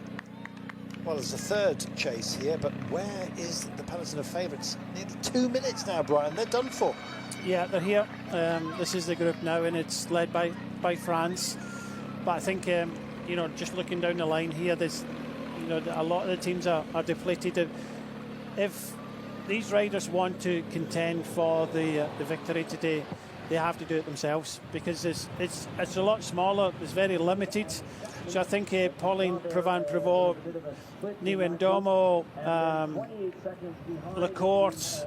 well, there's a third chase here, but where is the peloton of favourites? Nearly 2 minutes now, Brian, they're done for. Yeah, they're here. This is the group now, and it's led by France. But I think, just looking down the line here, there's, a lot of the teams are depleted. If these riders want to contend for the victory today, they have to do it themselves, because it's a lot smaller. It's very limited. So I think Pauline Prevent-Prevot, Nieuwendomo, Lacourte,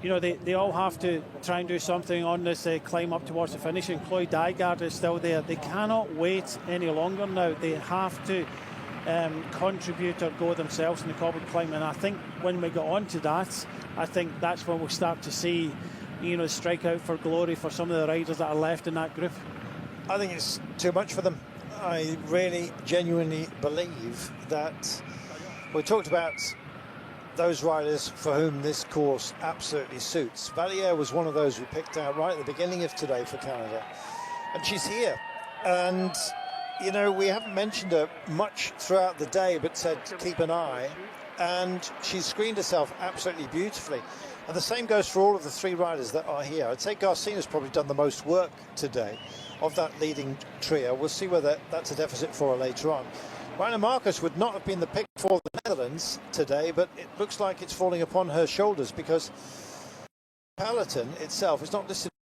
they all have to try and do something on this climb up towards the finish. And Chloe Dygard is still there. They cannot wait any longer now. They have to contribute or go themselves in the cobbled climb. And I think when we get on to that, I think that's when we'll start to see strike out for glory for some of the riders that are left in that group. I think it's too much for them. I really genuinely believe that we talked about those riders for whom this course absolutely suits. Valliere was one of those we picked out right at the beginning of today for Canada, and she's here. And we haven't mentioned her much throughout the day, but said keep an eye, and she's screened herself absolutely beautifully. And the same goes for all of the three riders that are here. I'd say Garcina's probably done the most work today of that leading trio. We'll see whether that's a deficit for her later on. Reiner Marcus would not have been the pick for the Netherlands today, but it looks like it's falling upon her shoulders, because peloton itself is not listed.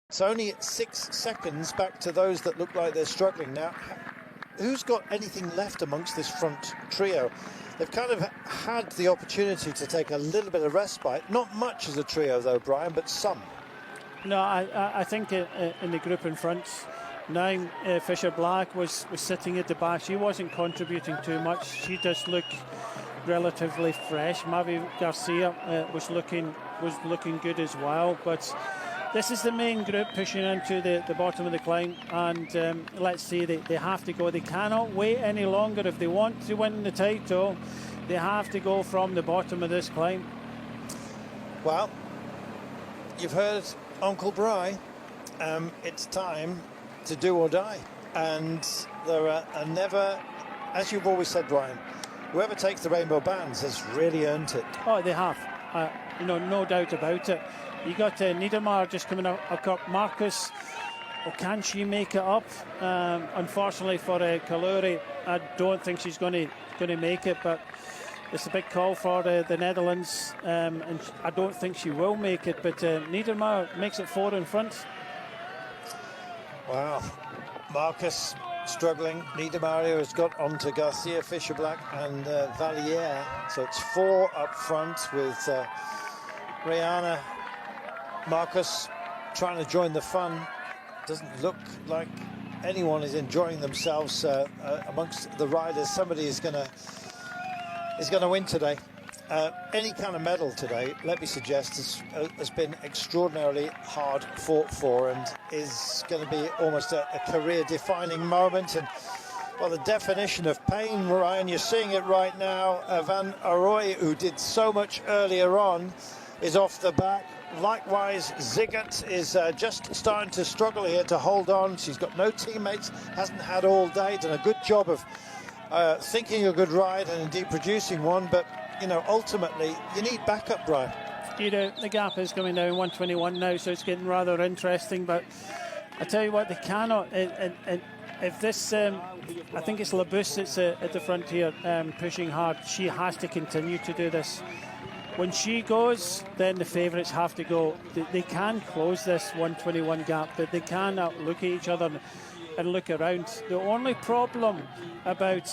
It's only 6 seconds back to those that look like they're struggling. Now, who's got anything left amongst this front trio? They've kind of had the opportunity to take a little bit of respite. Not much as a trio, though, Brian, but some. No, I think in the group in front, now Fischer-Black was sitting at the back. She wasn't contributing too much. She does look relatively fresh. Mavi Garcia was looking was looking good as well. But this is the main group pushing into the bottom of the climb, and let's see, they have to go. They cannot wait any longer if they want to win the title. They have to go from the bottom of this climb. Well, you've heard Uncle Bry. It's time to do or die, and there are never, as you've always said, Brian, whoever takes the rainbow bands has really earned it. Oh, they have. No doubt about it. You got Niedermayer just coming up. Marcus, can she make it up? Unfortunately for Kaluri, I don't think she's going to make it. But it's a big call for the Netherlands, and I don't think she will make it. But Niedermayer makes it 4 in front. Wow, Marcus struggling. Niedermayer has got onto Garcia, Fischer-Black and Valliere. So it's 4 up front with Rihanna. Marcus trying to join the fun. Doesn't look like anyone is enjoying themselves amongst the riders. Somebody is going to win today. Any kind of medal today, let me suggest, has been extraordinarily hard fought for, and is going to be almost a career-defining moment. And well, the definition of pain, Ryan, you're seeing it right now. Van Arooy, who did so much earlier on, is off the back. Likewise, Ziggert is just starting to struggle here to hold on. She's got no teammates, hasn't had all day, done a good job of thinking a good ride and indeed producing one. But, you know, ultimately, you need backup, Brian. You know, the gap is coming down 121 now, so it's getting rather interesting. But I tell you what, they cannot. If this, I think it's Labus that's at the front here pushing hard. She has to continue to do this. When she goes, then the favourites have to go. They can close this 121 gap, but they cannot look at each other and look around. The only problem about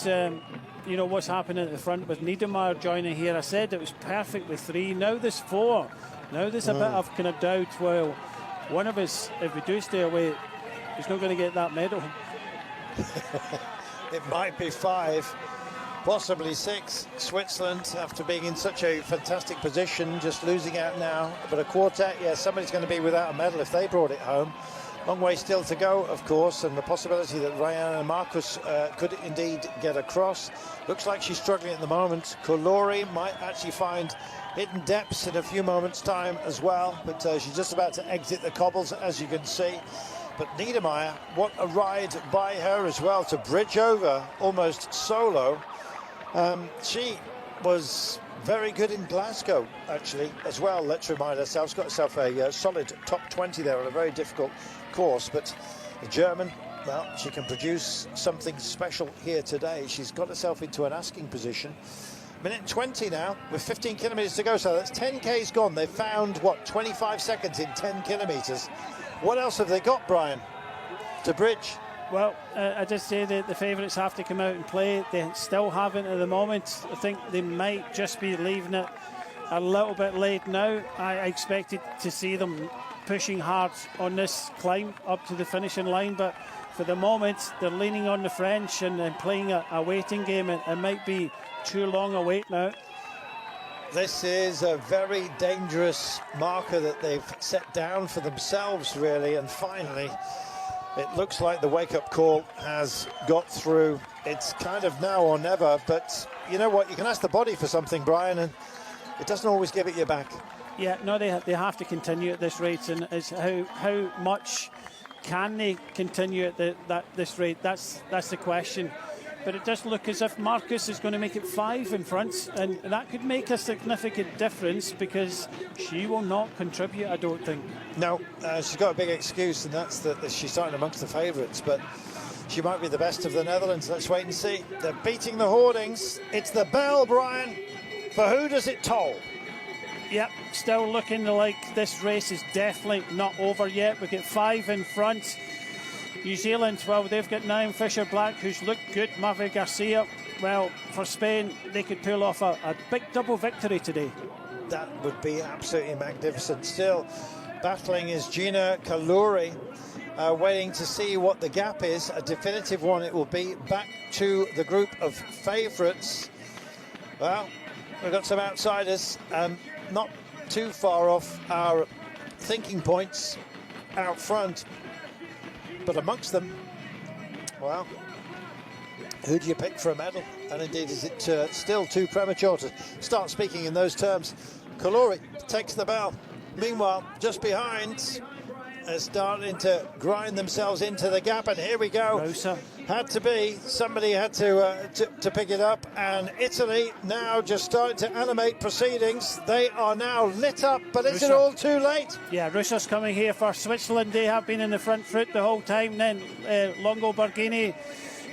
what's happening at the front with Niedermayer joining here, I said it was perfect with 3. Now there's 4. Now there's a bit of kind of doubt. Well, one of us, if we do stay away, is not going to get that medal. It might be 5. Possibly 6. Switzerland, after being in such a fantastic position, just losing out now. But a quartet, yeah, somebody's going to be without a medal if they brought it home. Long way still to go, of course, and the possibility that Ryan and Marcus could indeed get across. Looks like she's struggling at the moment. Kaluri might actually find hidden depths in a few moments' time as well, but she's just about to exit the cobbles, as you can see. But Niedermayer, what a ride by her as well, to bridge over almost solo. She was very good in Glasgow, actually, as well. Let's remind ourselves, got herself a solid top 20 there on a very difficult course. But the German, well, she can produce something special here today. She's got herself into an asking position. Minute 20 now, with 15 kilometres to go. So that's 10 Ks gone. They've found, what, 25 seconds in 10 kilometres. What else have they got, Brian, to bridge? Well, I just say that the favourites have to come out and play. They still haven't at the moment. I think they might just be leaving it a little bit late now. I expected to see them pushing hard on this climb up to the finishing line, but for the moment they're leaning on the French and playing a waiting game. It might be too long a wait now. This is a very dangerous marker that they've set down for themselves, really, and finally it looks like the wake-up call has got through. It's kind of now or never, but you know what? You can ask the body for something, Brian, and it doesn't always give it you back. Yeah, no, they have to continue at this rate, and it's how much can they continue at this rate? That's the question. But it does look as if Marcus is going to make it 5 in front, and that could make a significant difference because she will not contribute, I don't think. No, she's got a big excuse, and that's that she's starting amongst the favourites, but she might be the best of the Netherlands. Let's wait and see. They're beating the hoardings. It's the bell, Brian. For who does it toll? Yep, still looking like this race is definitely not over yet. We get 5 in front. New Zealand, well, they've got 9. Fischer-Black, who's looked good. Maverick Garcia, well, for Spain, they could pull off a big double victory today. That would be absolutely magnificent. Still battling is Gina Kaluri, waiting to see what the gap is. A definitive one it will be. Back to the group of favourites. Well, we've got some outsiders. Not too far off our thinking points out front. But amongst them, well, who do you pick for a medal? And indeed, is it still too premature to start speaking in those terms? Kalori takes the bell. Meanwhile, just behind, they're starting to grind themselves into the gap, and here we go. Rosa. Had to be. Somebody had to pick it up, and Italy now just starting to animate proceedings. They are now lit up, but is it all too late? Yeah, Rusa's coming here for Switzerland. They have been in the front foot the whole time. Then Longo Borghini,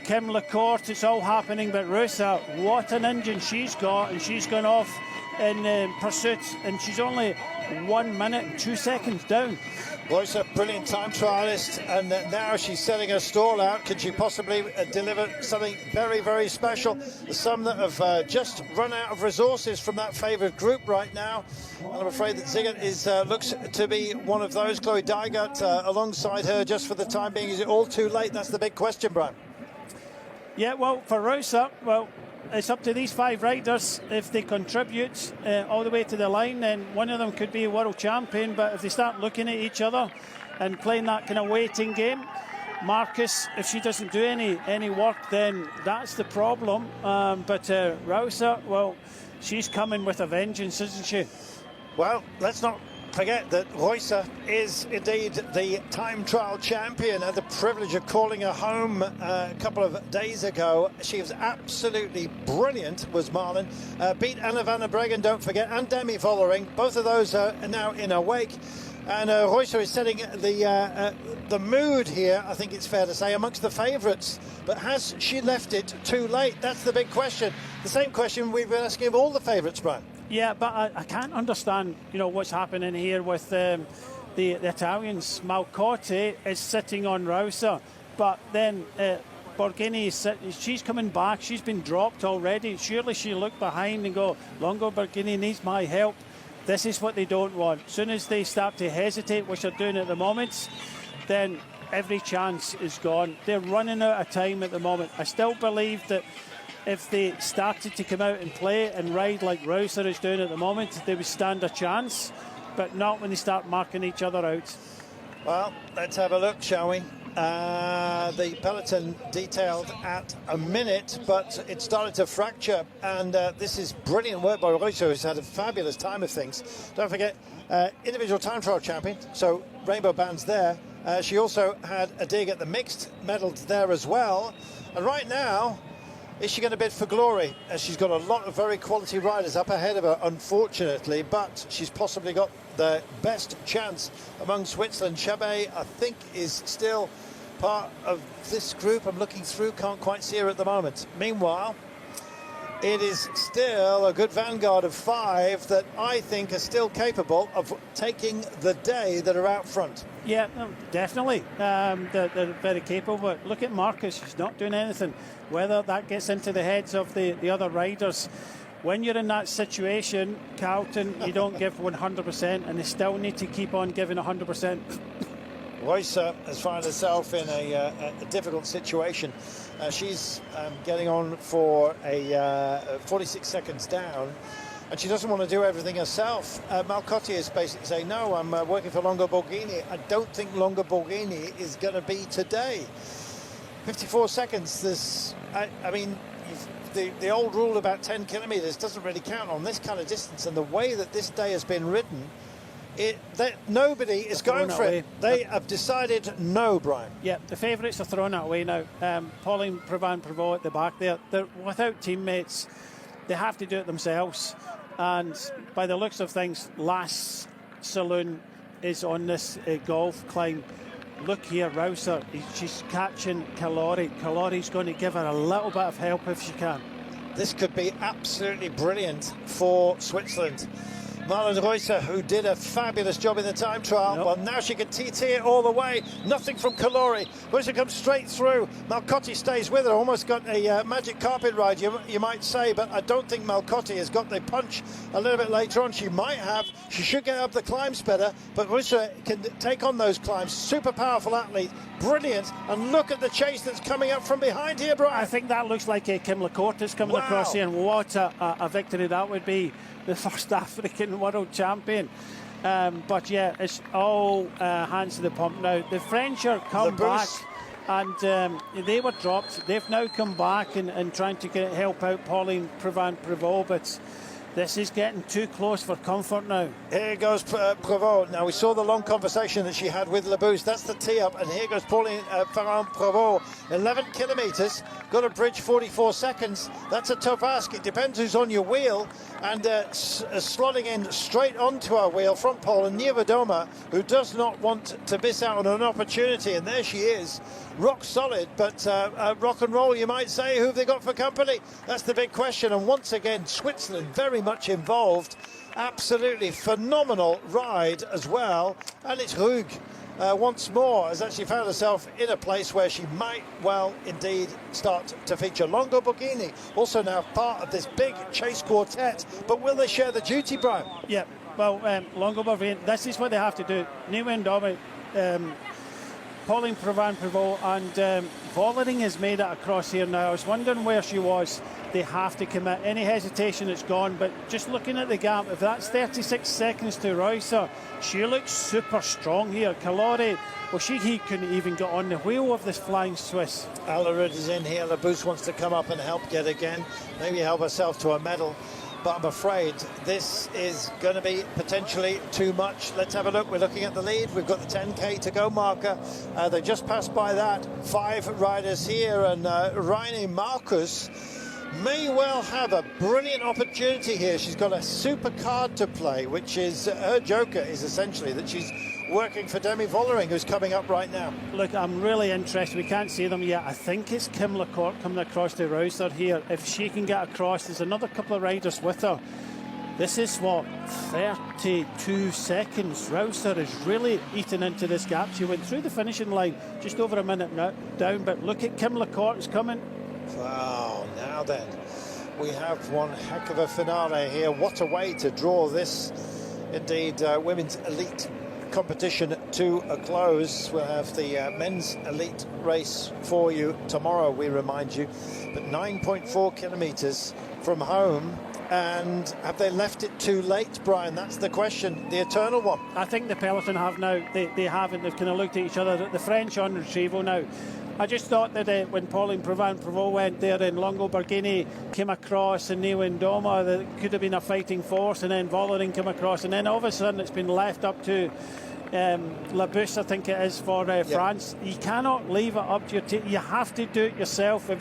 Kim Lacourt, it's all happening, but Rusa, what an engine she's got, and she's gone off in pursuit, and she's only 1 minute and 2 seconds down. Royce, brilliant time trialist, and now she's setting her stall out. Can she possibly deliver something very, very special? Some that have just run out of resources from that favoured group right now. And I'm afraid that Ziggett looks to be one of those. Chloe Dygert alongside her just for the time being. Is it all too late? That's the big question, Brian. Yeah, well, for Rosa, well, it's up to these 5 riders. If they contribute all the way to the line, then one of them could be a world champion. But if they start looking at each other and playing that kind of waiting game, Marcus, if she doesn't do any work, then that's the problem. But Rosa, well, she's coming with a vengeance, isn't she? Well, let's not forget that Royce is indeed the time trial champion. I had the privilege of calling her home a couple of days ago. She was absolutely brilliant, was Marlon. Beat Anna van der Breggen, don't forget, and Demi Vollering. Both of those are now in her wake. And Royce is setting the mood here, I think it's fair to say, amongst the favourites. But has she left it too late? That's the big question. The same question we've been asking of all the favourites, Brian. Yeah, but I can't understand, what's happening here with the Italians. Malcotti is sitting on Rosa, but then Borghini is she's coming back. She's been dropped already. Surely she looked behind and go, Longo Borghini needs my help. This is what they don't want. As soon as they start to hesitate, which they're doing at the moment, then every chance is gone. They're running out of time at the moment. I still believe that if they started to come out and play and ride like Rouser is doing at the moment, they would stand a chance, but not when they start marking each other out. Well, let's have a look, shall we? The peloton detailed at a minute, but it started to fracture, and this is brilliant work by Rouser, who's had a fabulous time of things. Don't forget, individual time trial champion, so rainbow bands there. She also had a dig at the mixed medals there as well, and right now, is she going to bid for glory? She's got a lot of very quality riders up ahead of her, unfortunately, but she's possibly got the best chance among Switzerland. Chabet, I think, is still part of this group. I'm looking through, can't quite see her at the moment. Meanwhile, it is still a good vanguard of 5 that I think are still capable of taking the day that are out front. Yeah, definitely. They're very capable, but look at Marcus. He's not doing anything. Whether that gets into the heads of the other riders, when you're in that situation, Carlton, you don't give 100%, and they still need to keep on giving 100%. Royce has found herself in a difficult situation. She's getting on for a 46 seconds down, and she doesn't want to do everything herself. Malcotti is basically saying, no, I'm working for Longo Borghini. I don't think Longo Borghini is going to be today. 54 seconds. I mean, the old rule about 10 kilometres doesn't really count on this kind of distance, and the way that this day has been ridden, nobody is going for it. They have decided no, Brian. Yeah, the favourites are throwing it away now. Pauline Provin-Prevost at the back there. They're without teammates. They have to do it themselves. And by the looks of things, Last Saloon is on this golf climb. Look here, Rouser. She's catching Kalori. Kalori's going to give her a little bit of help if she can. This could be absolutely brilliant for Switzerland. Marlon Reusser, who did a fabulous job in the time trial. Well, now she can TT it all the way. Nothing from Kalori. Reusser comes straight through. Malcotti stays with her. Almost got a magic carpet ride, you might say, but I don't think Malcotti has got the punch a little bit later on. She might have. She should get up the climbs better, but Reusser can take on those climbs. Super powerful athlete. Brilliant. And look at the chase that's coming up from behind here, Brian. I think that looks like Kim Lacourt is coming across here, and what a victory that would be. The first African world champion. But yeah, it's all hands to the pump now. The French are come back, and they were dropped. They've now come back and trying to help out Pauline Prevent-Prevot, but this is getting too close for comfort now. Here goes Prevot. Now, we saw the long conversation that she had with Labousse. That's the tee-up, and here goes Pauline Prevent-Prevot. 11 kilometres, got a bridge 44 seconds. That's a tough ask. It depends who's on your wheel. And slotting in straight onto our wheel from Poland, Niewiadoma, who does not want to miss out on an opportunity. And there she is, rock solid, but rock and roll, you might say. Who have they got for company? That's the big question. And once again, Switzerland very much involved. Absolutely phenomenal ride as well. And it's Rug once more has actually found herself in a place where she might well indeed start to feature. Longo Borghini also now part of this big chase quartet, but will they share the duty, Brian? Yeah, well, Longo Borghini, this is what they have to do. Niewiadoma, Pauline Prevent-Prevot, and Vollering has made it across here now. I was wondering where she was. They have to commit. Any hesitation, it's gone. But just looking at the gap, if that's 36 seconds to Reusser, she looks super strong here. Calori, well, he couldn't even get on the wheel of this flying Swiss. Allerud is in here. Labousse wants to come up and help yet again. Maybe help herself to a medal. But I'm afraid this is going to be potentially too much. Let's have a look. We're looking at the lead. We've got the 10K to go marker. They just passed by that. 5 riders here, and Reine Marcus may well have a brilliant opportunity here. She's got a super card to play, which is her joker is essentially that she's working for Demi Vollering, who's coming up right now. Look, I'm really interested. We can't see them yet. I think it's Kim Lecourt coming across to Reusser here. If she can get across, there's another couple of riders with her. This is what, 32 seconds. Reusser is really eating into this gap. She went through the finishing line just over a minute now, down, but look at Kim Lecourt is coming. Wow, now then, we have one heck of a finale here. What a way to draw this, indeed, women's elite competition to a close. We'll have the men's elite race for you tomorrow, we remind you. But 9.4 kilometres from home. And have they left it too late, Brian? That's the question, the eternal one. I think the peloton have now. They haven't. They've kind of looked at each other. The French on retrieval now. I just thought that when Pauline Prevent-Prevot went there and Longo Borghini came across and Niewiadoma, that could have been a fighting force, and then Vollering came across, and then all of a sudden it's been left up to Labousse, I think it is, for France. You cannot leave it up to your team. You have to do it yourself if you